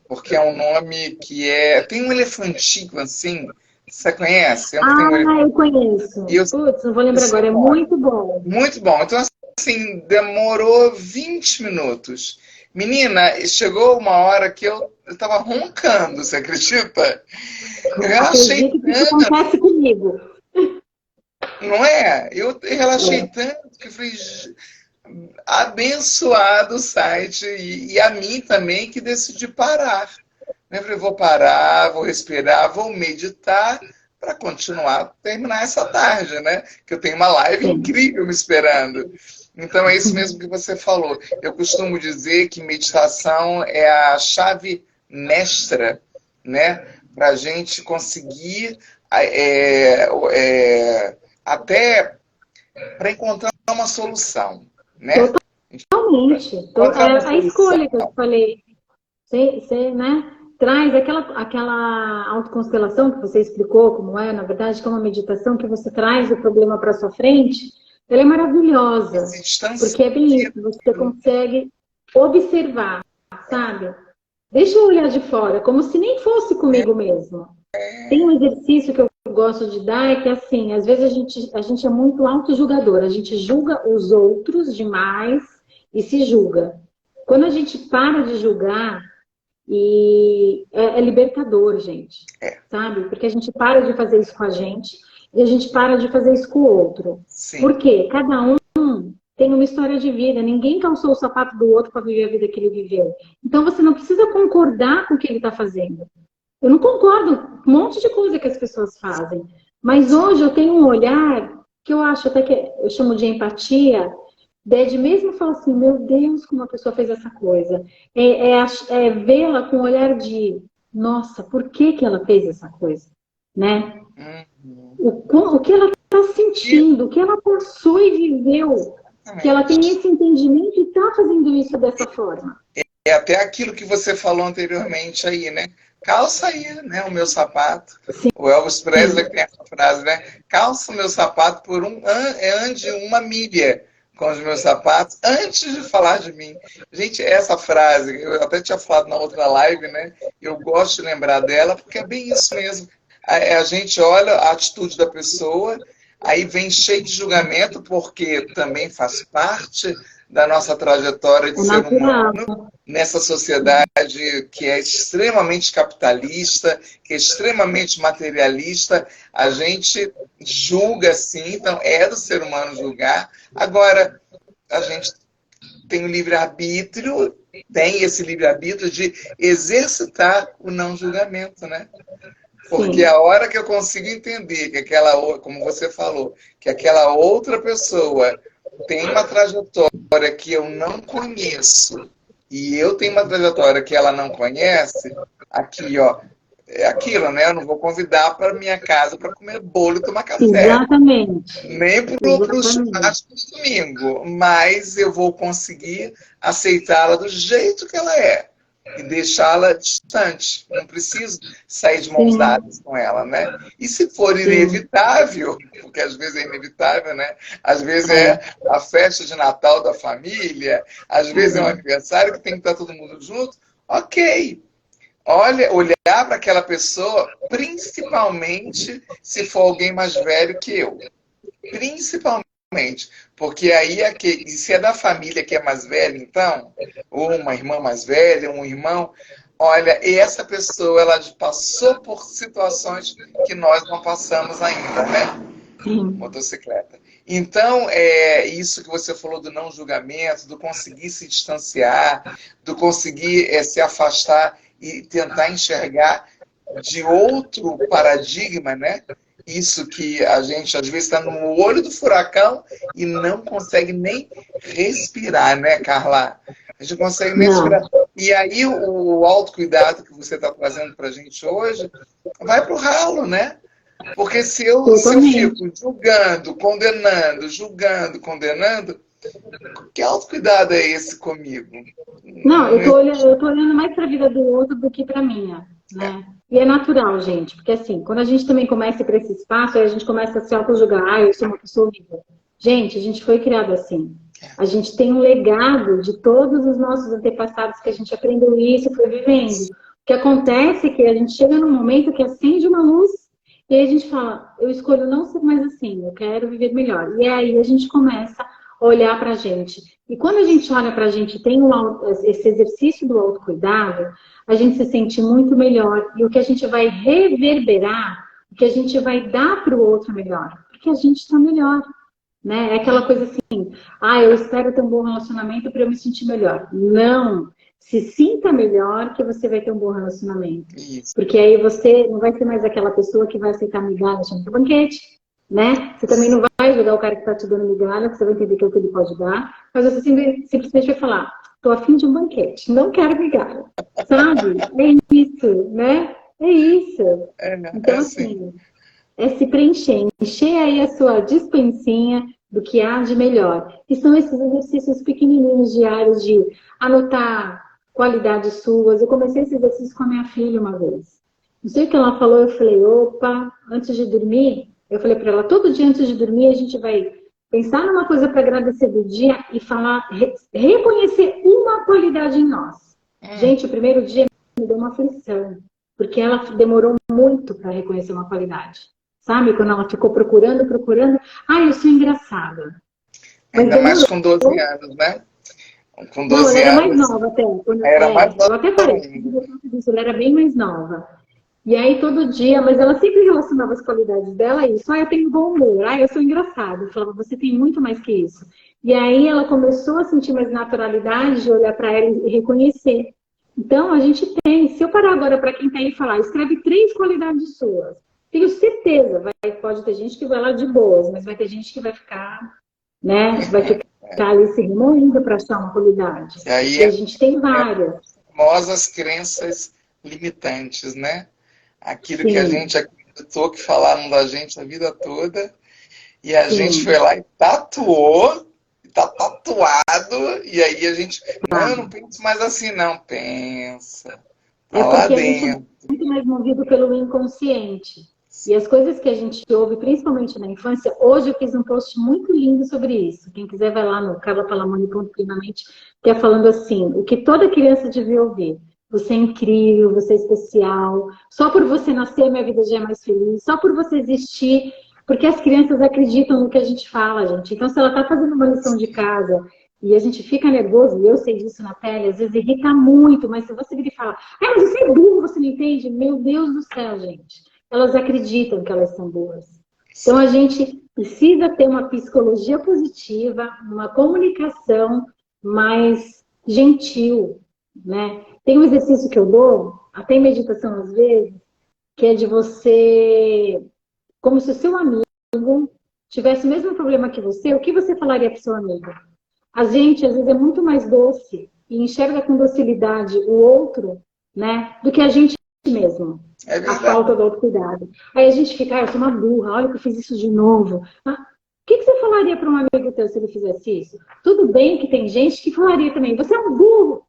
porque é um nome que é. Tem um elefantinho assim, você conhece? Eu não tenho um Ah, elefantinho. eu conheço. E eu Putz, não vou lembrar agora. É muito bom. muito bom. Então, assim, demorou 20 minutos. Menina, chegou uma hora que eu estava roncando, você acredita? Eu relaxei Acredito que isso tanto, acontece comigo. não é? Eu relaxei É. tanto que eu falei, abençoado o site e a mim também que decidi parar. Eu falei, vou parar, vou respirar, vou meditar para continuar, terminar essa tarde, né? Que eu tenho uma live Sim. incrível me esperando. Então é isso mesmo que você falou. Eu costumo dizer que meditação é a chave mestra, né? Para a gente conseguir até para encontrar uma solução, né? Totalmente. Encontrar uma É a solução. escolha que eu falei. Você, né, traz aquela autoconstelação que você explicou como é, na verdade, que é uma meditação que você traz o problema para sua frente, ela é maravilhosa, Se distancia. porque é bem isso, você consegue observar, sabe? Deixa eu olhar de fora, como se nem fosse comigo mesmo. Tem um exercício que eu gosto de dar, é que assim, às vezes a gente é muito auto-julgador, a gente julga os outros demais e se julga. Quando a gente para de julgar, e é libertador, gente, sabe? Porque a gente para de fazer isso com a gente e a gente para de fazer isso com o outro. Sim. Por quê? Cada um tem uma história de vida, ninguém calçou o sapato do outro para viver a vida que ele viveu. Então você não precisa concordar com o que ele está fazendo. Eu não concordo com um monte de coisa que as pessoas fazem, mas hoje eu tenho um olhar que eu acho até que eu chamo de empatia, de mesmo falar assim, meu Deus, como a pessoa fez essa coisa. É vê-la com o olhar de, nossa, por que que ela fez essa coisa? Né? Uhum. O que ela está sentindo, o que ela passou e viveu, que ela tem esse entendimento e está fazendo isso dessa forma. É até aquilo que você falou anteriormente aí, né? Calça aí, né, o meu sapato. Sim. O Elvis Presley que tem essa frase, né? Calça o meu sapato por ande 1 milha com os meus sapatos antes de falar de mim. Gente, essa frase, eu até tinha falado na outra live, né? Eu gosto de lembrar dela porque é bem isso mesmo. A gente olha a atitude da pessoa, aí vem cheio de julgamento, porque também faz parte da nossa trajetória de É ser natural. humano nessa sociedade que é extremamente capitalista, que é extremamente materialista. A gente julga sim, então é do ser humano julgar. Agora, a gente tem o livre-arbítrio, tem esse livre-arbítrio de exercitar o não julgamento, né? Porque Sim. a hora que eu consigo entender que aquela, como você falou, que aquela outra pessoa tem uma trajetória que eu não conheço e eu tenho uma trajetória que ela não conhece, aqui, ó, é aquilo, né? Eu não vou convidar para minha casa para comer bolo e tomar café, Exatamente. nem para o Exatamente. churrasco do domingo, mas eu vou conseguir aceitá-la do jeito que ela é e deixá-la distante. Não preciso sair de mãos Sim. dadas com ela, né? E se for Sim. inevitável, porque às vezes é inevitável, né? Às vezes É. é a festa de Natal da família, às vezes é um aniversário que tem que estar todo mundo junto, ok. olhar para aquela pessoa, principalmente se for alguém mais velho que eu. Principalmente. Porque aí, e se é da família que é mais velha, então, ou uma irmã mais velha, um irmão, olha, essa pessoa, ela passou por situações que nós não passamos ainda, né? Sim. Motocicleta. Então, é isso que você falou do não julgamento, do conseguir se distanciar, do conseguir se afastar e tentar enxergar de outro paradigma, né? Isso que a gente às vezes está no olho do furacão e não consegue nem respirar, né, Carla? A gente não consegue nem respirar. E aí o autocuidado que você está trazendo para a gente hoje vai para o ralo, né? Porque se eu fico julgando, condenando, que autocuidado é esse comigo? Não, eu tô olhando mais para a vida do outro do que para a minha, né? E é natural, gente, porque assim, quando a gente também começa para esse espaço, aí a gente começa a se auto-julgar, eu sou uma pessoa horrível. Gente, a gente foi criado assim. A gente tem um legado de todos os nossos antepassados que a gente aprendeu isso, foi vivendo. O que acontece é que a gente chega num momento que acende uma luz e aí a gente fala, eu escolho não ser mais assim, eu quero viver melhor. E aí a gente começa a olhar pra gente. E quando a gente olha pra gente e tem esse exercício do autocuidado, a gente se sente muito melhor. E o que a gente vai reverberar, o que a gente vai dar pro outro melhor. Porque a gente está melhor. Né? É aquela coisa assim, eu espero ter um bom relacionamento para eu me sentir melhor. Não! Se sinta melhor que você vai ter um bom relacionamento. Isso. Porque aí você não vai ser mais aquela pessoa que vai aceitar migalha achando que é banquete, né? Você também não vai ajudar o cara que está te dando migalha, porque você vai entender que é o que ele pode dar, mas você simplesmente vai falar, tô afim de um banquete, não quero migalha. Sabe? É isso, né? É isso. Então, assim, é se preencher, encher aí a sua despensinha do que há de melhor. E são esses exercícios pequenininhos diários de anotar qualidades suas. Eu comecei esse exercício com a minha filha uma vez. Não sei o que ela falou, eu falei, opa, antes de dormir, eu falei para ela, todo dia antes de dormir a gente vai pensar numa coisa para agradecer do dia e falar, reconhecer uma qualidade em nós. Gente, o primeiro dia me deu uma aflição, porque ela demorou muito para reconhecer uma qualidade. Sabe? Quando ela ficou procurando. Eu sou engraçada. Ainda mais com 12 anos, né? Com 12 não, ela era anos. mais nova até. Era mais nova. Eu até falei, ela era bem mais nova. E aí todo dia, mas ela sempre relacionava as qualidades dela a isso. Eu tenho bom humor, eu sou engraçada. Eu falava, você tem muito mais que isso. E aí ela começou a sentir mais naturalidade de olhar para ela e reconhecer. Então a gente tem, se eu parar agora para quem está aí e falar, escreve 3 qualidades suas. Tenho certeza, pode ter gente que vai lá de boas, mas vai ter gente que vai ficar, né? Vai ficar ali se remoendo para achar uma qualidade. E aí a gente tem várias. Famosas crenças limitantes, né? Aquilo Sim. que a gente acreditou que falaram da gente a vida toda, e a gente foi lá e tatuou, tá tatuado, e aí a gente, não, eu não penso mais assim, não, pensa. Tá lá porque dentro. A gente é muito mais movido pelo inconsciente. E as coisas que a gente ouve, principalmente na infância, hoje eu fiz um post muito lindo sobre isso. Quem quiser vai lá no carlapalamoni.plenamente, que é falando assim, o que toda criança devia ouvir. Você é incrível, você é especial. Só por você nascer, a minha vida já é mais feliz. Só por você existir. Porque as crianças acreditam no que a gente fala, gente. Então, se ela está fazendo uma lição de casa e a gente fica nervoso, e eu sei disso na pele, às vezes irrita muito, mas se você vir e falar, mas você é burro, você não entende? Meu Deus do céu, gente. Elas acreditam que elas são boas. Então, a gente precisa ter uma psicologia positiva, uma comunicação mais gentil, né? Tem um exercício que eu dou, até em meditação às vezes, que é de você, como se o seu amigo tivesse o mesmo problema que você, o que você falaria para o seu amigo? A gente, às vezes, é muito mais doce e enxerga com docilidade o outro, né, do que a gente mesmo. A falta do autocuidado. Aí a gente fica, eu sou uma burra, olha que eu fiz isso de novo. O que você falaria para um amigo teu se ele fizesse isso? Tudo bem que tem gente que falaria também, você é um burro.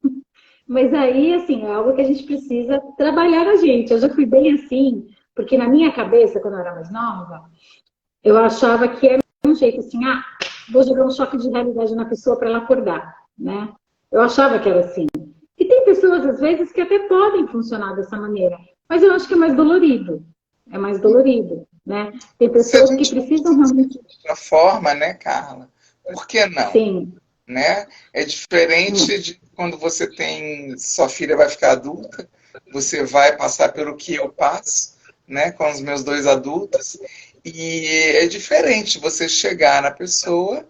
Mas aí, assim, é algo que a gente precisa trabalhar a gente. Eu já fui bem assim, porque na minha cabeça, quando eu era mais nova, eu achava que era um jeito assim, vou jogar um choque de realidade na pessoa para ela acordar, né? Eu achava que era assim. E tem pessoas, às vezes, que até podem funcionar dessa maneira, mas eu acho que é mais dolorido. É mais dolorido, né? Tem pessoas que precisam realmente... De outra forma, né, Carla? Por que não? Sim. Né? É diferente de quando você tem... Sua filha vai ficar adulta, você vai passar pelo que eu passo, né, com os meus 2 adultos, e é diferente você chegar na pessoa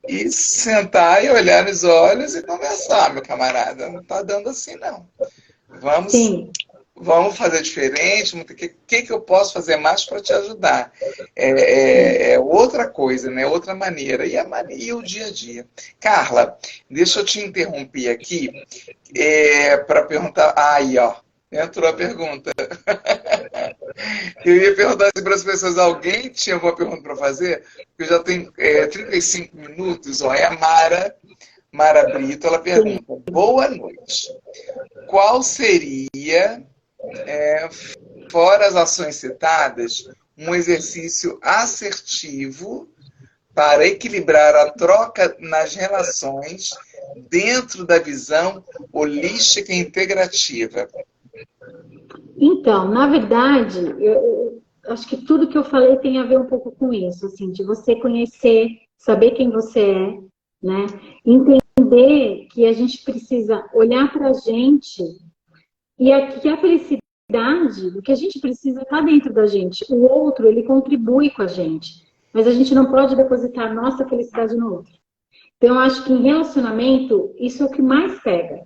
e sentar e olhar nos olhos e conversar, meu camarada. Não tá dando assim, não. Vamos, Sim. vamos fazer diferente. O que eu posso fazer mais para te ajudar? É outra coisa, né? Outra maneira. E o dia a dia. Carla, deixa eu te interromper aqui para perguntar. Aí, ó. Entrou a pergunta. Eu ia perguntar assim para as pessoas, alguém tinha alguma pergunta para fazer? Porque já tem 35 minutos, ó, é a Mara Brito, ela pergunta, boa noite, qual seria, fora as ações citadas, um exercício assertivo para equilibrar a troca nas relações dentro da visão holística e integrativa? Então, na verdade, eu acho que tudo que eu falei tem a ver um pouco com isso, assim, de você conhecer, saber quem você é, né? Entender que a gente precisa olhar para a gente e que a felicidade, o que a gente precisa está dentro da gente. O outro, ele contribui com a gente, mas a gente não pode depositar a nossa felicidade no outro. Então, eu acho que em relacionamento, isso é o que mais pega.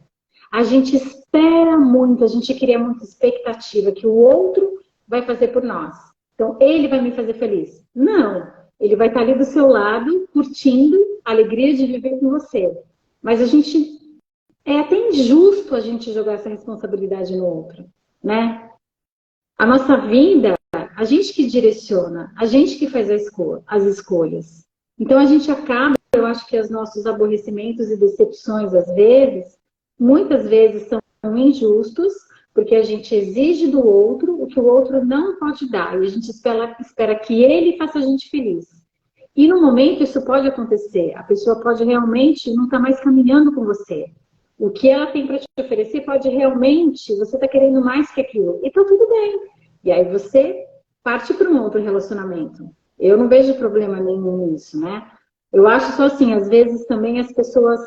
A gente espera muito, a gente cria muita expectativa que o outro vai fazer por nós. Então, ele vai me fazer feliz. Não, ele vai estar ali do seu lado, curtindo a alegria de viver com você. Mas a gente... É até injusto a gente jogar essa responsabilidade no outro, né? A nossa vida, a gente que direciona, a gente que faz as escolhas. Então, a gente acaba, eu acho que os nossos aborrecimentos e decepções, às vezes, muitas vezes são injustos, porque a gente exige do outro o que o outro não pode dar. E a gente espera que ele faça a gente feliz. E no momento isso pode acontecer. A pessoa pode realmente não estar mais caminhando com você. O que ela tem para te oferecer pode realmente, você está querendo mais que aquilo. E está tudo bem. E aí você parte para um outro relacionamento. Eu não vejo problema nenhum nisso, né? Eu acho só assim, às vezes também as pessoas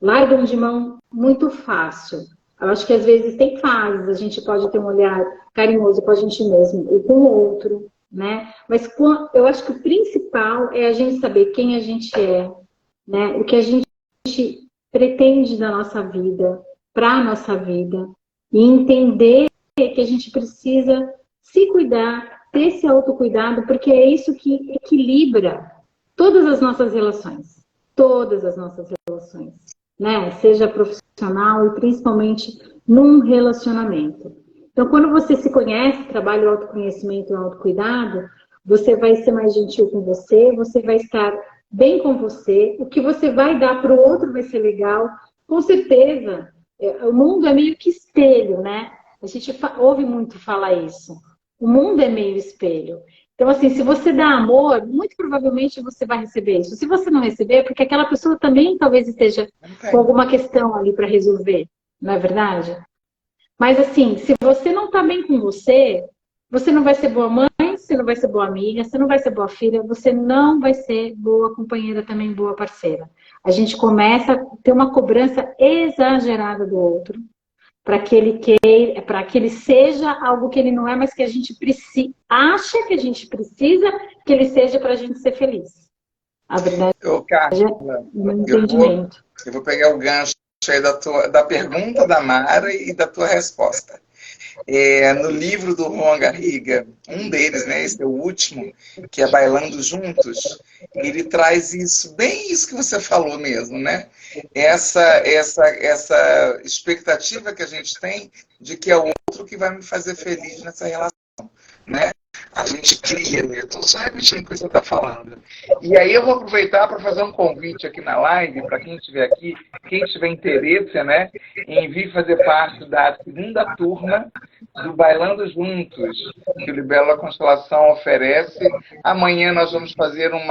largam de mão muito fácil. Eu acho que às vezes tem fases, a gente pode ter um olhar carinhoso com a gente mesmo e com o outro, né? Mas eu acho que o principal é a gente saber quem a gente é, né? O que a gente pretende da nossa vida, para a nossa vida, e entender que a gente precisa se cuidar, ter esse autocuidado, porque é isso que equilibra todas as nossas relações. Todas as nossas relações. Né? Seja profissional e principalmente num relacionamento. Então, quando você se conhece, trabalha o autoconhecimento e o autocuidado, você vai ser mais gentil com você, você vai estar bem com você, o que você vai dar para o outro vai ser legal. Com certeza, o mundo é meio que espelho, né? A gente ouve muito falar isso. O mundo é meio espelho. Então, assim, se você dá amor, muito provavelmente você vai receber isso. Se você não receber, é porque aquela pessoa também talvez esteja com alguma questão ali para resolver, não é verdade? Mas, assim, se você não está bem com você, você não vai ser boa mãe, você não vai ser boa amiga, você não vai ser boa filha, você não vai ser boa companheira também, boa parceira. A gente começa a ter uma cobrança exagerada do outro, para que ele queira, para que ele seja algo que ele não é, mas que a gente acha que a gente precisa que ele seja para a gente ser feliz. A verdade Carla, é um entendimento. Eu vou pegar o gancho aí da pergunta da Mara e da tua resposta. No livro do Juan Garriga, um deles, né, esse é o último, que é Bailando Juntos, ele traz isso, bem isso que você falou mesmo, né? Essa expectativa que a gente tem de que é o outro que vai me fazer feliz nessa relação, né? A gente cria, né? Eu estou só repetindo o que você está falando. E aí eu vou aproveitar para fazer um convite aqui na live, para quem estiver aqui, quem tiver interesse, né, em vir fazer parte da segunda turma do Bailando Juntos, que o Libelo da Constelação oferece. Amanhã nós vamos fazer um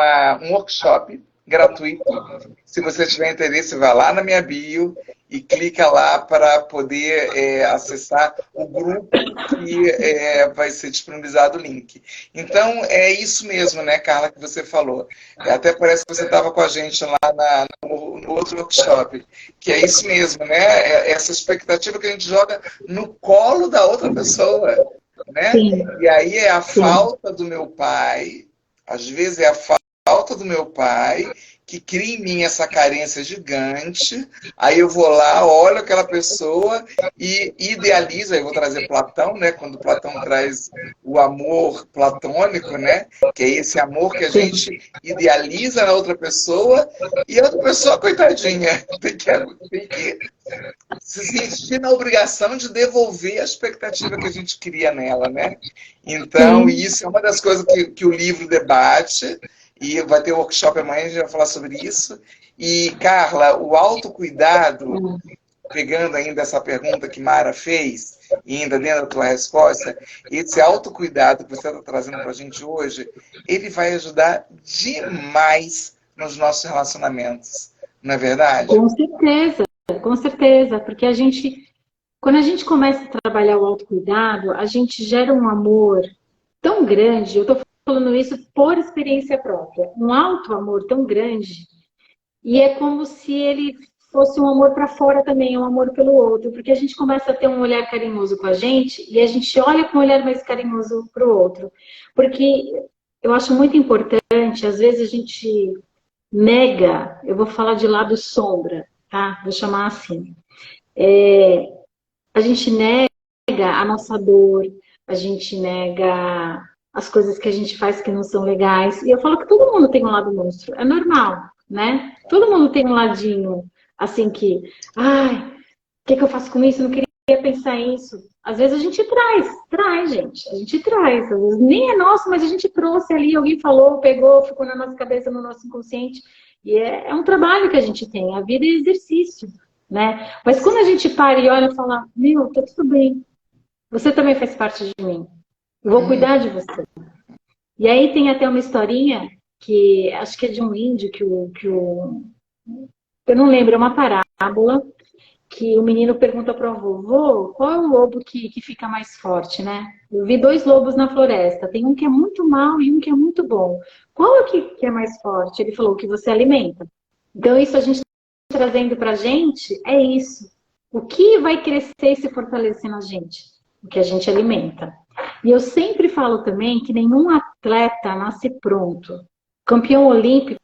workshop, gratuito. Se você tiver interesse, vá lá na minha bio e clica lá para poder acessar o grupo que vai ser disponibilizado o link. Então, é isso mesmo, né, Carla, que você falou. Até parece que você estava com a gente lá no outro workshop, que é isso mesmo, né? Essa expectativa que a gente joga no colo da outra pessoa, né? Sim, E aí é a sim. falta do meu pai, às vezes é a falta do meu pai que cria em mim essa carência gigante. Aí eu vou lá, olho aquela pessoa e idealizo. Aí eu vou trazer Platão, né? Quando Platão traz o amor platônico, né? Que é esse amor que a Sim. gente idealiza na outra pessoa e a outra pessoa, coitadinha, tem que se sentir na obrigação de devolver a expectativa que a gente cria nela, né? Então, Sim. isso é uma das coisas que o livro debate, e vai ter um workshop amanhã, a gente vai falar sobre isso. E, Carla, o autocuidado, pegando ainda essa pergunta que Mara fez, e ainda dentro da tua resposta, esse autocuidado que você está trazendo para a gente hoje, ele vai ajudar demais nos nossos relacionamentos, não é verdade? Com certeza, porque quando a gente começa a trabalhar o autocuidado, a gente gera um amor tão grande, eu estou falando isso por experiência própria, um alto amor tão grande, e é como se ele fosse um amor para fora também, um amor pelo outro, porque a gente começa a ter um olhar carinhoso com a gente e a gente olha com um olhar mais carinhoso para o outro. Porque eu acho muito importante, às vezes a gente nega, eu vou falar de lado sombra, tá? Vou chamar assim. A gente nega a nossa dor, a gente nega as coisas que a gente faz que não são legais. E eu falo que todo mundo tem um lado monstro, é normal, né? Todo mundo tem um ladinho assim que, ai, o que eu faço com isso? Eu não queria pensar isso. Às vezes a gente traz, gente. A gente traz. Às vezes nem é nosso, mas a gente trouxe ali, alguém falou, pegou, ficou na nossa cabeça, no nosso inconsciente. E é um trabalho que a gente tem. A vida é exercício, né? Mas quando a gente para e olha e fala, meu, tá tudo bem. Você também faz parte de mim. Eu vou cuidar de você. E aí tem até uma historinha que acho que é de um índio eu não lembro, é uma parábola que o menino pergunta para o avô, qual é o lobo que fica mais forte, né? Eu vi dois lobos na floresta, tem um que é muito mau e um que é muito bom. Qual é o que é mais forte? Ele falou, o que você alimenta. Então isso a gente tá trazendo para a gente é isso. O que vai crescer e se fortalecer na gente? O que a gente alimenta. E eu sempre falo também que nenhum atleta nasce pronto. Campeão olímpico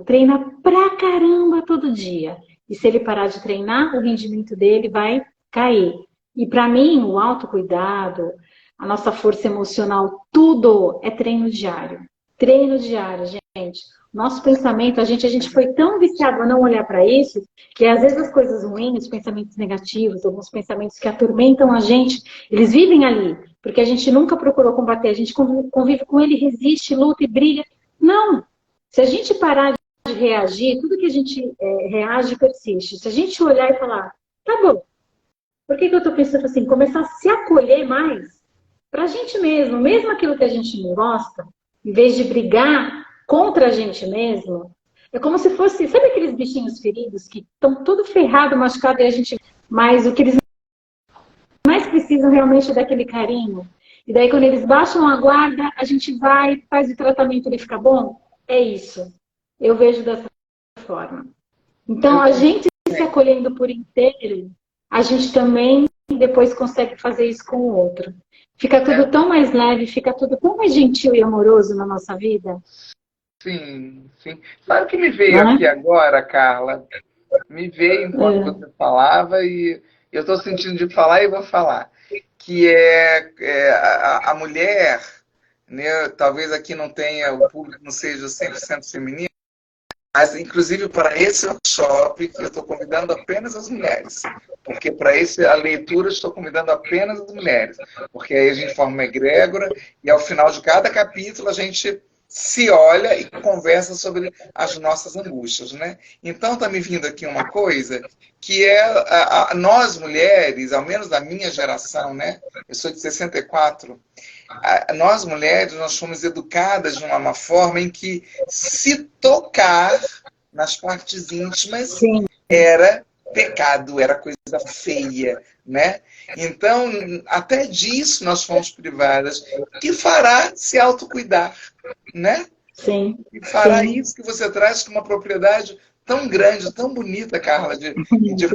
treina pra caramba todo dia. E se ele parar de treinar, o rendimento dele vai cair. E para mim, o autocuidado, a nossa força emocional, tudo é treino diário. Treino diário, gente. Nosso pensamento, a gente foi tão viciado a não olhar para isso, que às vezes as coisas ruins, os pensamentos negativos, alguns pensamentos que atormentam a gente, eles vivem ali, porque a gente nunca procurou combater, a gente convive com ele, resiste, luta e briga. Não! Se a gente parar de reagir, tudo que a gente reage persiste. Se a gente olhar e falar, tá bom, por que eu estou pensando assim? Começar a se acolher mais para a gente mesmo aquilo que a gente não gosta, em vez de brigar contra a gente mesmo, é como se fosse, sabe aqueles bichinhos feridos que estão todo ferrado, machucado, e a gente, mas o que eles mais precisam realmente é daquele carinho. E daí quando eles baixam a guarda, a gente vai, faz o tratamento, ele fica bom. É isso. Eu vejo dessa forma. Então, Eu a também. gente se acolhendo por inteiro, a gente também depois consegue fazer isso com o outro. Fica tudo tão mais leve, fica tudo tão mais gentil e amoroso na nossa vida, Sim, sim. Sabe o que me veio né? aqui agora, Carla? Me veio enquanto você falava e eu estou sentindo de falar e vou falar. Que a mulher, né, talvez aqui não tenha, o público não seja 100% feminino, mas inclusive para esse workshop eu estou convidando apenas as mulheres. Porque para a leitura eu estou convidando apenas as mulheres. Porque aí a gente forma uma egrégora e ao final de cada capítulo a gente se olha e conversa sobre as nossas angústias, né? Então está me vindo aqui uma coisa que é nós mulheres, ao menos da minha geração, né? Eu sou de 64. Nós mulheres nós fomos educadas de uma forma em que se tocar nas partes íntimas, Sim, era pecado, era coisa feia, né? Então, até disso nós fomos privadas. Que fará se autocuidar, né? sim, E fará sim. isso que você traz com uma propriedade tão grande, tão bonita, Carla, de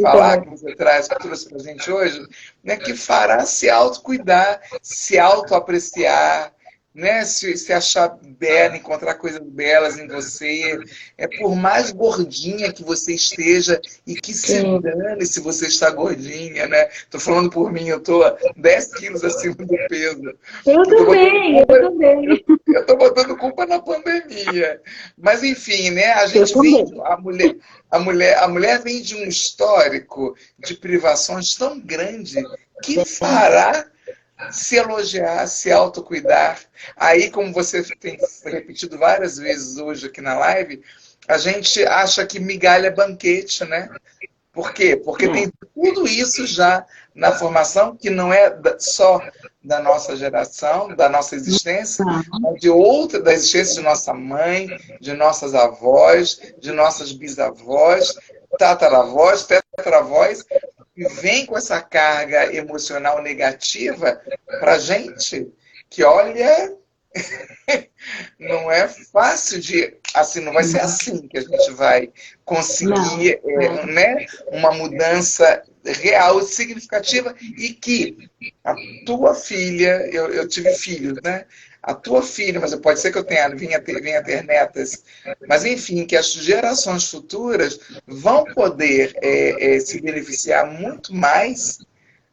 falar, Obrigada. que você traz, que trouxe para a gente hoje, né? Que fará se autocuidar, se autoapreciar, né? Se achar bela, encontrar coisas belas em você. É por mais gordinha que você esteja e que se Sim. dane se você está gordinha, né? Tô falando por mim, eu tô 10 quilos acima do peso. Eu Eu tô botando também, eu culpa, também. eu tô botando culpa na pandemia. Mas enfim, né? A Eu gente vem, também. a mulher vem de um histórico de privações tão grande que fará se elogiar, se autocuidar. Aí, como você tem repetido várias vezes hoje aqui na live, a gente acha que migalha é banquete, né? Por quê? Porque É. tem tudo isso já na formação, que não é só da nossa geração, da nossa existência, Tá. mas de outra, da existência de nossa mãe, de nossas avós, de nossas bisavós, tataravós, tetravós, e vem com essa carga emocional negativa para a gente, que olha, não é fácil de, assim, não vai ser assim que a gente vai Não, conseguir, não. né, uma mudança real, significativa, e que a tua filha, eu tive filhos, né? A tua filha, mas pode ser que eu venha ter netas, mas enfim, que as gerações futuras vão poder se beneficiar muito mais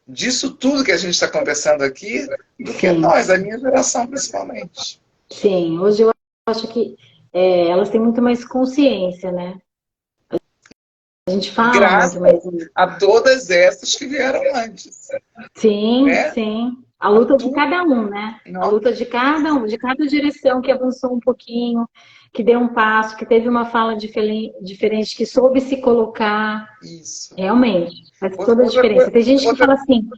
disso tudo que a gente está conversando aqui do que Sim, nós, a minha geração principalmente. sim. Hoje eu acho que elas têm muito mais consciência, né? A gente fala muito Graças mais. a todas essas que vieram antes, Sim, né? sim. A A luta de tua, cada um, né? A não, luta de cada um, de cada direção que avançou um pouquinho, que deu um passo, que teve uma fala diferente, que soube se colocar. isso. Realmente, faz toda a Outra diferença. coisa, Tem gente que outra, fala assim,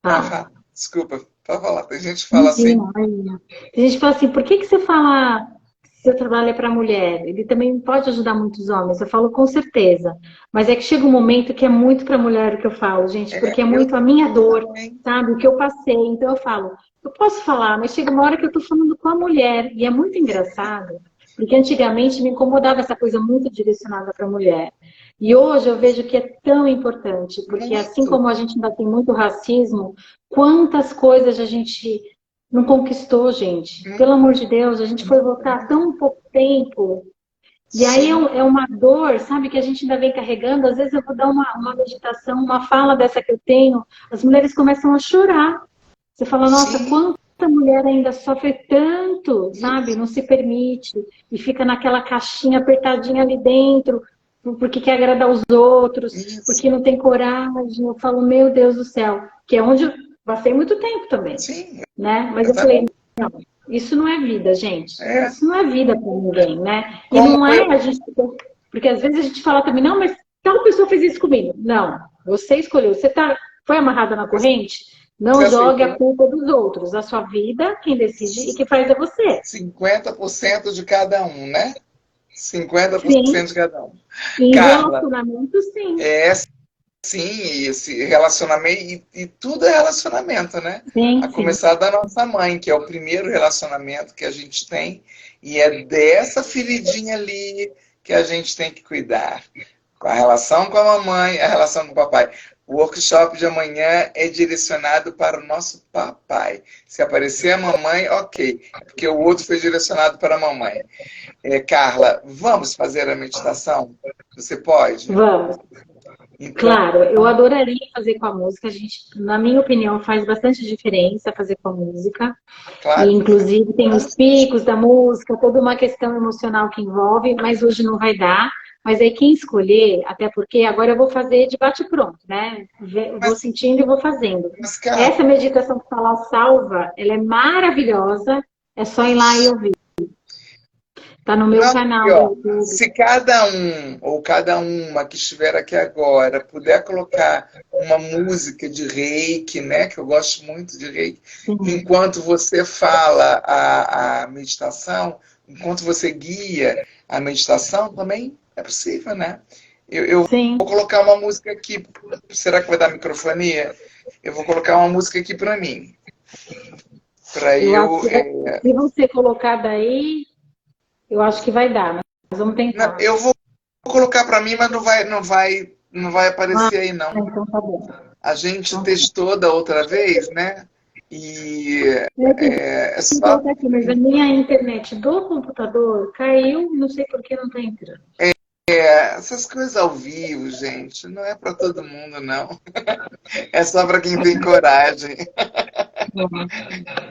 fala, desculpa, para falar, tem gente que fala assim, imagina, imagina. Tem gente que fala assim, por que que você fala que seu trabalho é para mulher? Ele também pode ajudar muitos homens. Eu falo com certeza. Mas é que chega um momento que é muito para mulher o que eu falo, gente, porque é eu muito a minha dor, também, sabe? O que eu passei. Então eu falo, eu posso falar, mas chega uma hora que eu tô falando com a mulher. E é muito engraçado, porque antigamente me incomodava essa coisa muito direcionada para a mulher. E hoje eu vejo que é tão importante, porque assim muito. como a gente ainda tem muito racismo, quantas coisas a gente não conquistou, gente. Pelo amor de Deus, a gente foi votar há tão pouco tempo. E aí Sim, é uma dor, sabe, que a gente ainda vem carregando. Às vezes eu vou dar uma meditação, uma fala dessa que eu tenho, as mulheres começam a chorar. Você fala, nossa, sim, quanta mulher ainda sofre tanto, sabe? isso, Não se permite e fica naquela caixinha apertadinha ali dentro, porque quer agradar os outros, porque isso, não tem coragem. Eu falo, meu Deus do céu, que é onde eu passei muito tempo também, sim, né? Mas eu eu falei, também. não, isso não é vida, gente. É, Isso não é vida para ninguém, né? E como não é eu, a gente. Porque às vezes a gente fala também, não, mas tal pessoa fez isso comigo. Não, você escolheu. Você foi amarrada na corrente? você Não jogue a aceitou culpa dos outros. A sua vida, quem decide e quem faz é você. 50% de cada um, né? cinquenta por Sim, cento de cada um. em Carla, relacionamento, sim. é sim, esse relacionamento, e tudo é relacionamento, né? A Sim, sim. começar da nossa mãe, que é o primeiro relacionamento que a gente tem, e é dessa feridinha ali que a gente tem que cuidar. Com a relação com a mamãe, a relação com o papai. O workshop de amanhã é direcionado para o nosso papai. Se aparecer a mamãe, ok, é porque o outro foi direcionado para a mamãe. Carla, vamos fazer a meditação? Você pode? Vamos. Então, Claro, eu adoraria fazer com a música. A gente, na minha opinião, faz bastante diferença fazer com a música. E, claro que faz. inclusive, tem os picos da música, toda uma questão emocional que envolve, mas hoje não vai dar. Mas aí quem escolher, até porque agora eu vou fazer de bate-pronto, né? Vou Mas, sentindo e vou fazendo. mas, Essa Carla, meditação que fala salva, ela é maravilhosa. É só ir lá e isso. ouvir. Tá no meu Não, e, canal do ó, YouTube. se cada um ou cada uma que estiver aqui agora puder colocar uma música de reiki, né, que eu gosto muito de reiki, Sim, enquanto você fala a meditação, enquanto você guia, a meditação também? É possível, né? Eu Sim, vou colocar uma música aqui. Será que vai dar microfonia? Eu vou colocar uma música aqui para mim. Para eu acho eu. que se você colocar daí, eu acho que vai dar, mas vamos Não, tentar. eu vou colocar para mim, mas não vai Ah, aparecer aí não. então tá bom. A gente Então tá. testou da outra vez, né? E Eu é tentei só. colocar aqui, mas a minha internet do computador caiu, não sei por que não tá entrando. Essas coisas ao vivo, gente, não é para todo mundo, não. É só para quem tem coragem.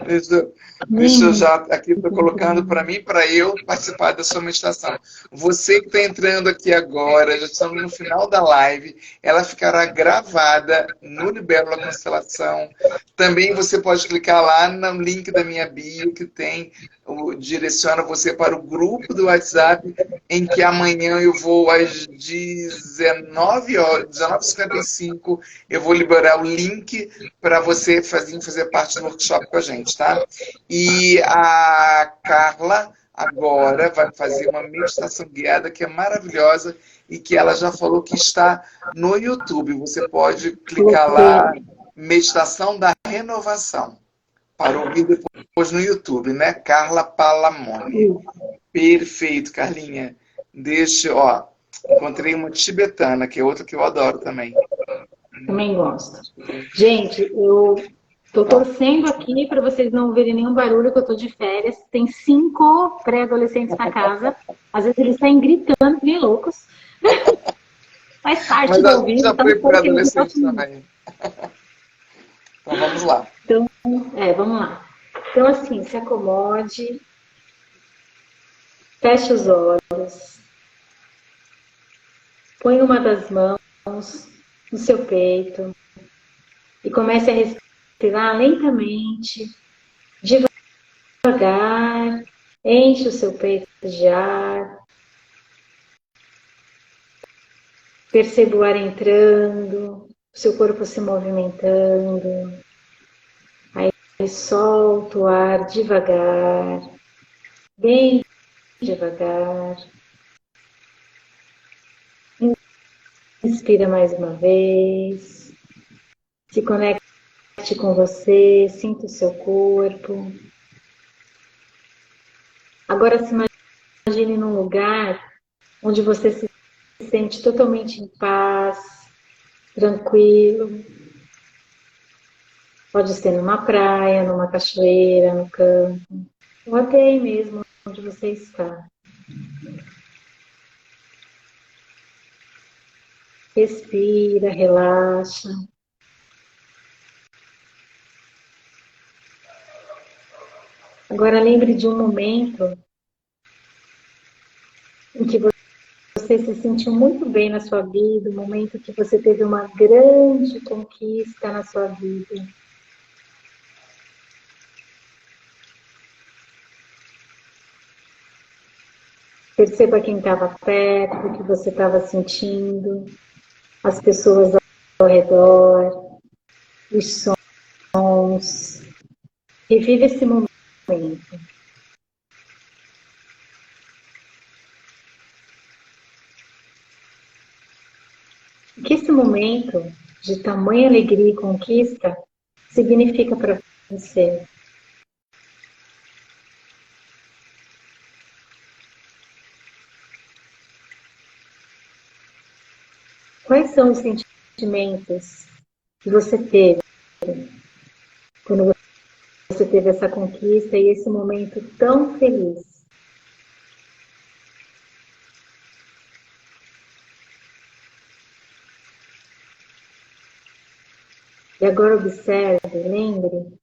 Deixa, deixa eu Nem já aqui, estou colocando para mim, para eu participar da sua meditação. Você que está entrando aqui agora, já estamos no final da live, ela ficará gravada no Libélula Constelação. Também você pode clicar lá no link da minha bio, que tem, direciona você para o grupo do WhatsApp, em que amanhã eu vou às 19 horas, 19h55, eu vou liberar o link para você fazer parte do workshop com a gente, tá? E a Carla agora vai fazer uma meditação guiada que é maravilhosa e que ela já falou que está no YouTube. Você pode clicar coloquei. lá, Meditação da Renovação, para ouvir depois no YouTube, né? Carla Palamone. Perfeito, Carlinha. Deixa, ó, encontrei uma tibetana, que é outra que eu adoro também. Também gosto. Gente, eu tô torcendo aqui para vocês não ouvirem nenhum barulho, que eu tô de férias. Tem 5 pré-adolescentes na casa. Às vezes eles saem gritando, que nem loucos. Faz parte Mas do a gente ouvido, já então foi espero que eles não pré-adolescente façam isso. também. Então vamos lá. Então, vamos lá. Então, assim, se acomode, feche os olhos, põe uma das mãos no seu peito e comece a respirar lentamente, devagar, enche o seu peito de ar, perceba o ar entrando, o seu corpo se movimentando, aí solta o ar devagar, bem devagar, inspira mais uma vez, se conecte com você, sinta o seu corpo. Agora se imagine num lugar onde você se sente totalmente em paz, tranquilo. Pode ser numa praia, numa cachoeira, no campo, ou até aí mesmo onde você está. Respira, relaxa. Agora lembre de um momento em que você se sentiu muito bem na sua vida, um momento que você teve uma grande conquista na sua vida. Perceba quem estava perto, o que você estava sentindo, as pessoas ao redor, os sons. Revive esse momento. O que esse momento de tamanha alegria e conquista significa para você? Quais são os sentimentos que você teve quando você teve essa conquista e esse momento tão feliz? E agora observe, lembre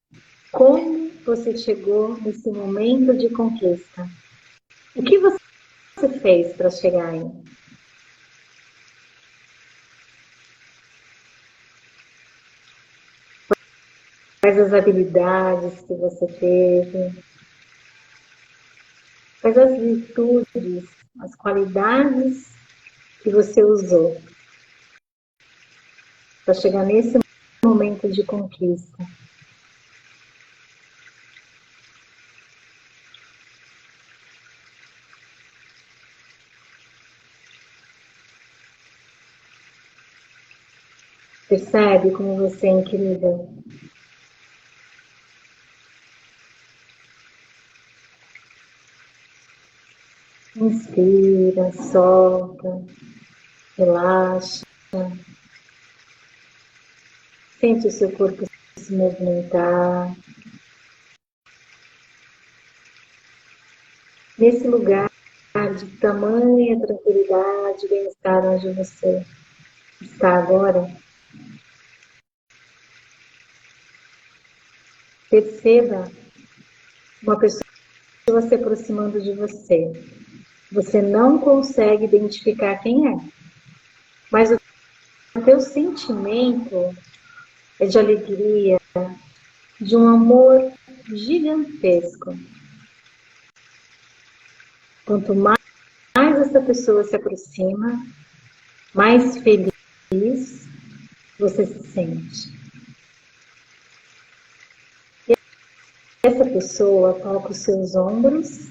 como você chegou nesse momento de conquista. O que você fez para chegar aí? Quais as habilidades que você teve? Quais as virtudes, as qualidades que você usou para chegar nesse momento de conquista? Percebe como você é incrível? Inspira, solta, relaxa. Sente o seu corpo se movimentar. Nesse lugar de tamanha tranquilidade, bem-estar onde você está agora, perceba uma pessoa se aproximando de você. Você não consegue identificar quem é, mas o teu sentimento é de alegria, de um amor gigantesco. Quanto mais essa pessoa se aproxima, mais feliz você se sente. E essa pessoa toca os seus ombros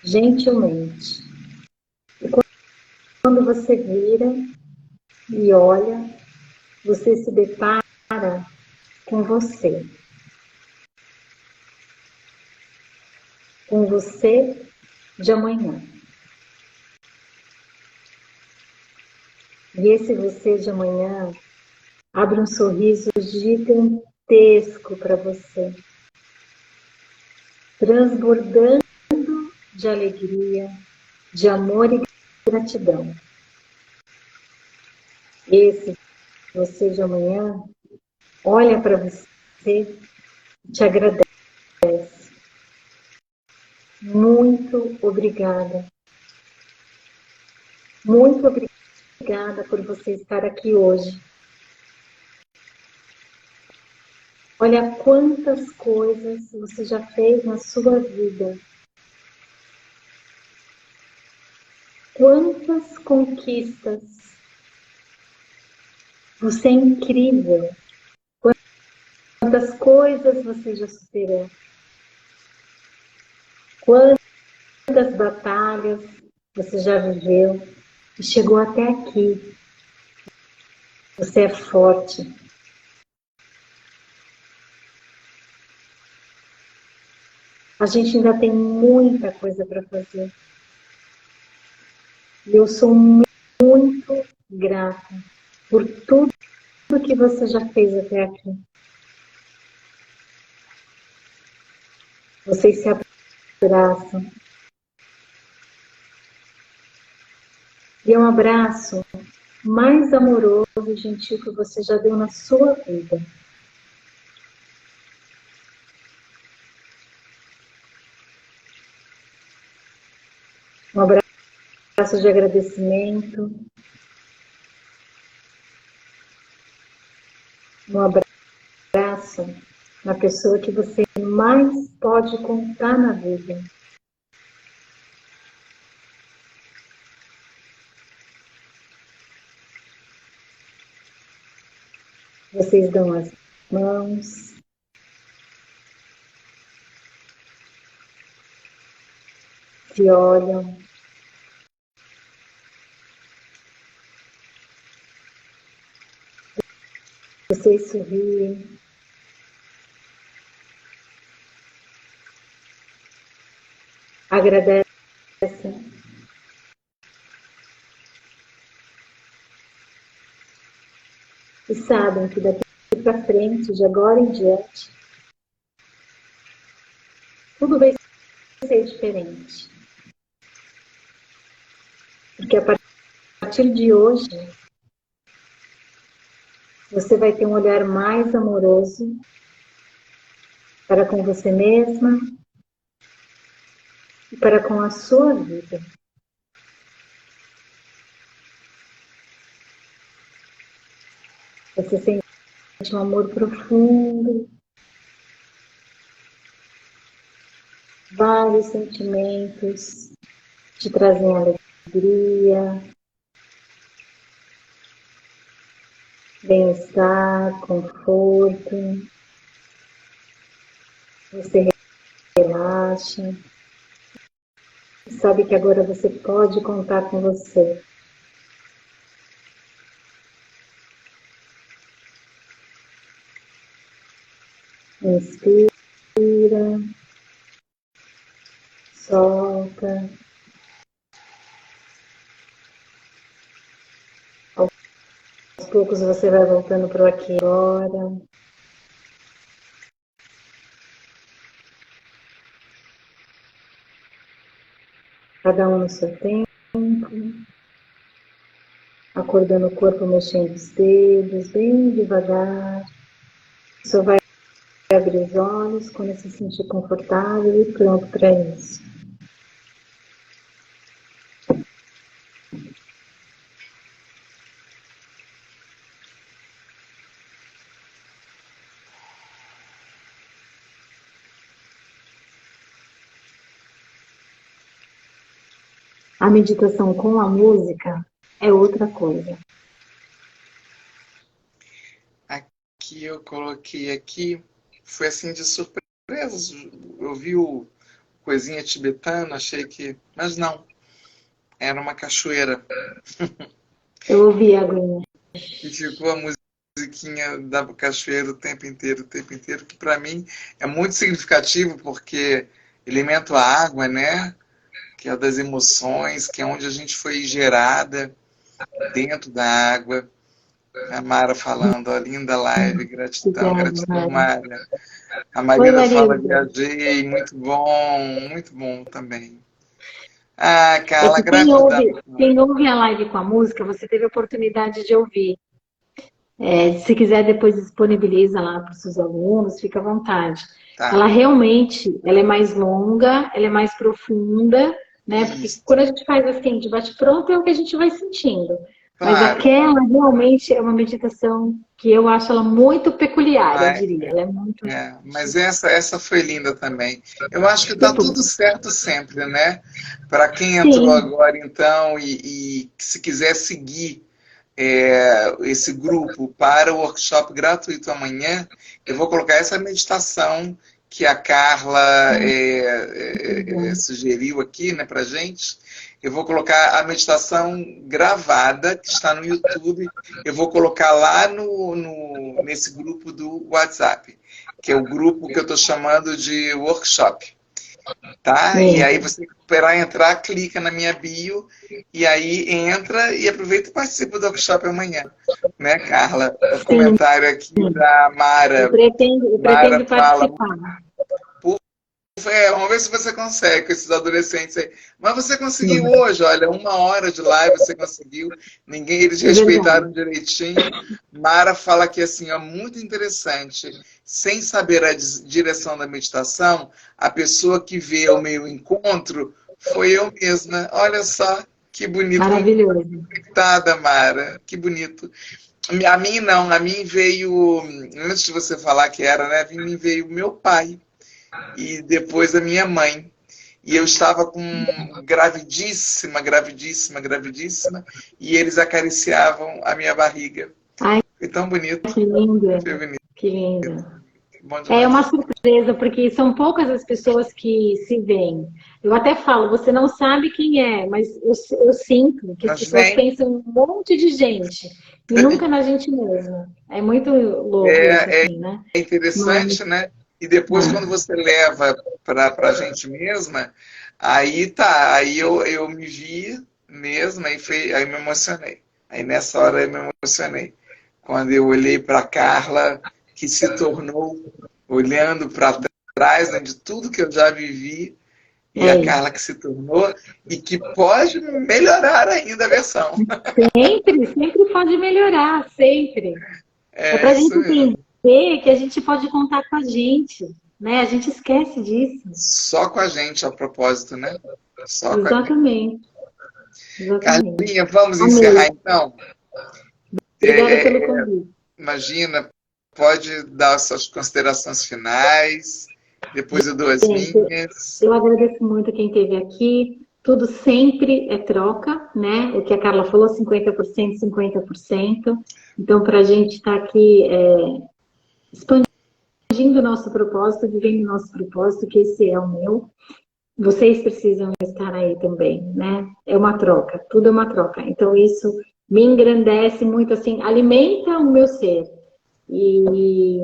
gentilmente. E quando você vira e olha, você se depara com você. Com você de amanhã. E esse você de amanhã abre um sorriso gigantesco para você, transbordando de alegria, de amor e gratidão. Esse você de amanhã olha para você e te agradece. Muito obrigada. Muito obrigada por você estar aqui hoje. Olha quantas coisas você já fez na sua vida. Quantas conquistas. Você é incrível. Quantas coisas você já superou. Quantas batalhas você já viveu e chegou até aqui. Você é forte. A gente ainda tem muita coisa para fazer. E eu sou muito grata por tudo que você já fez até aqui. Vocês se abraçam. E é um abraço mais amoroso e gentil que você já deu na sua vida. Um abraço de agradecimento. Um abraço na pessoa que você mais pode contar na vida. Vocês dão as mãos. Se olham. Vocês sorriem. Agradecem. E sabem que daqui para frente, de agora em diante, tudo vai ser diferente. Porque a partir de hoje, você vai ter um olhar mais amoroso para com você mesma e para com a sua vida. Você sente um amor profundo, vários sentimentos te trazem alegria, bem-estar, conforto. Você relaxa. E sabe que agora você pode contar com você. Inspira, solta. Aos poucos você vai voltando para o aqui e agora. Cada um no seu tempo. Acordando o corpo, mexendo os dedos, bem devagar. Só vai abrir os olhos quando se sentir confortável e pronto para isso. A meditação com a música é outra coisa. Aqui eu coloquei aqui, foi assim de surpresa. Eu vi o coisinha tibetana, achei que. Mas não, era uma cachoeira. Eu ouvi a aguinha. E ficou a musiquinha da cachoeira o tempo inteiro, que para mim é muito significativo, porque elemento a água, né? Que é das emoções, que é onde a gente foi gerada, dentro da água. A Mara falando, ó, linda live, gratidão, Obrigada, gratidão, Mari. Mara. A Oi, Marina fala, Marilda. viajei, muito bom também. Ah, É Carla, que gratidão. quem ouve a live com a música, você teve a oportunidade de ouvir. Se quiser, depois disponibiliza lá para os seus alunos, fica à vontade. Tá, Ela realmente, ela é mais longa, ela é mais profunda, né? Porque isso, quando a gente faz assim, de bate-pronto, é o que a gente vai sentindo. Mas claro. aquela realmente é uma meditação que eu acho ela muito peculiar, eu Ah, diria. Ela é muito... mas essa foi linda também. Eu acho que tá Tipo, tudo certo sempre, né? Para quem entrou sim, agora, então, e se quiser seguir esse grupo para o workshop gratuito amanhã, eu vou colocar essa meditação que a Carla sugeriu aqui, né, para gente. Eu vou colocar a meditação gravada, que está no YouTube. Eu vou colocar lá nesse grupo do WhatsApp, que é o grupo que eu estou chamando de workshop. Tá? E aí sim. você, para entrar, clica na minha bio e aí entra e aproveita e participa do workshop amanhã. Né, Carla? O Sim, comentário aqui da eu Mara. pretendo, eu Mara pretendo fala, participar. vamos ver se você consegue com esses adolescentes aí. Mas você conseguiu hoje, olha, 1 hora de live você conseguiu. Ninguém, eles É verdade. respeitaram direitinho. Mara fala que assim, ó, muito interessante. Sem saber a direção da meditação, a pessoa que vê o meu encontro foi eu mesma. Olha só que bonito, Maravilhoso. conectada, Mara. Que bonito. A mim não, a mim veio, antes de você falar que era, né? A mim veio meu pai e depois a minha mãe. E eu estava com gravidíssima, gravidíssima, gravidíssima, e eles acariciavam a minha barriga. Ai, Foi tão bonito, que linda, foi bonito, que linda. bom É uma demais. surpresa, porque são poucas as pessoas que se veem. Eu até falo, você não sabe quem é, mas eu sinto que as Mas pessoas vem, pensam em um monte de gente e nunca na gente mesma. É muito louco isso, é, é assim, né? Mas, interessante, né? E depois, quando você leva para a gente mesma, aí tá, aí eu me vi mesma, aí me emocionei. Aí nessa hora eu me emocionei. Quando eu olhei para Carla, que se tornou, olhando para trás, né, de tudo que eu já vivi, e é a isso. Carla que se tornou, e que pode melhorar ainda a versão. Sempre, sempre pode melhorar, sempre. É É para a isso gente mesmo. entender que a gente pode contar com a gente, né? A gente esquece disso. Só com a gente, a propósito, né? Só com a gente. Exatamente, exatamente. Carlinha, vamos encerrar Amei. então? Obrigada É, pelo é, convite. imagina, pode dar as suas considerações finais, depois eu dou as Gente, minhas. eu agradeço muito quem esteve aqui. Tudo sempre é troca, né? O que a Carla falou, 50%, 50%. Então, para a gente estar aqui expandindo o nosso propósito, vivendo o nosso propósito, que esse é o meu, vocês precisam estar aí também, né? É uma troca, tudo é uma troca. Então, isso me engrandece muito, assim, alimenta o meu ser. E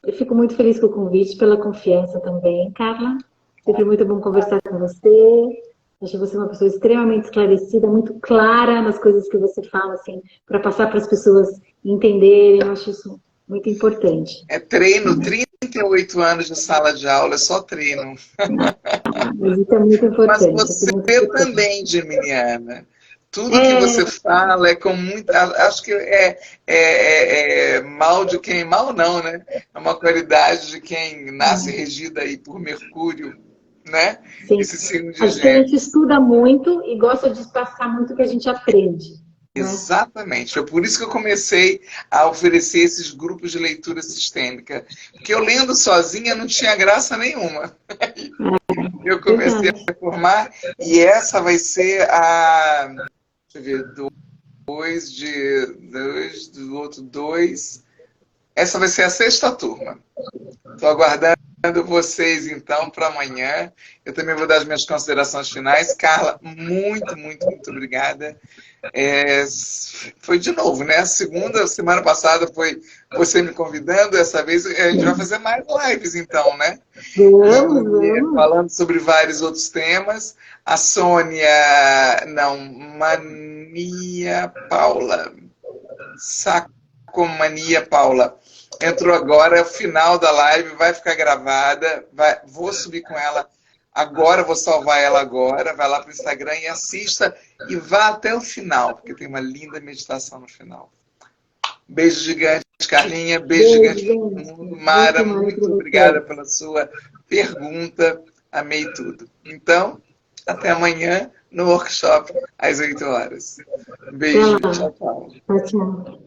Eu fico muito feliz com o convite, pela confiança também, Carla. Sempre muito bom conversar com você. Acho você uma pessoa extremamente esclarecida, muito clara nas coisas que você fala, assim, para passar para as pessoas entenderem. Eu acho isso muito importante. É treino, 38 anos de sala de aula, é só treino. Mas isso é muito Mas importante. Isso você é muito importante. também, Geminiana. Tudo que É, você fala é com muita. Acho que é mal de quem. Mal não, né? É uma qualidade de quem nasce regida aí por Mercúrio, né? sim. Esse signo de Acho que a gente Gêmeos. estuda muito e gosta de passar muito o que a gente aprende, né? Exatamente. Foi por isso que eu comecei a oferecer esses grupos de leitura sistêmica. Porque eu lendo sozinha não tinha graça nenhuma. Eu comecei Verdade. a formar e essa vai ser a. Deixa eu ver, dois, do outro dois. Essa vai ser a sexta turma. Estou aguardando vocês, então, para amanhã. Eu também vou dar as minhas considerações finais. Carla, muito, muito, muito obrigada. Foi de novo, né? A segunda, semana passada foi você me convidando, essa vez a gente vai fazer mais lives, então, né? Vamos, E vamos. falando sobre vários outros temas. A Sônia, não, Mania Paula, Sacomania Paula, entrou agora, é o final da live, vai ficar gravada, vou subir com ela agora, vou salvar ela agora, vai lá para o Instagram e assista e vá até o final, porque tem uma linda meditação no final. Beijo gigante, Carlinha, beijo Beijo, gigante para todo gente. mundo. Bom Mara, semana para muito obrigada vocês. pela sua pergunta, amei tudo. Então, até amanhã no workshop às 8 horas. Até Beijo, lá. tchau, tchau. Tchau, tchau.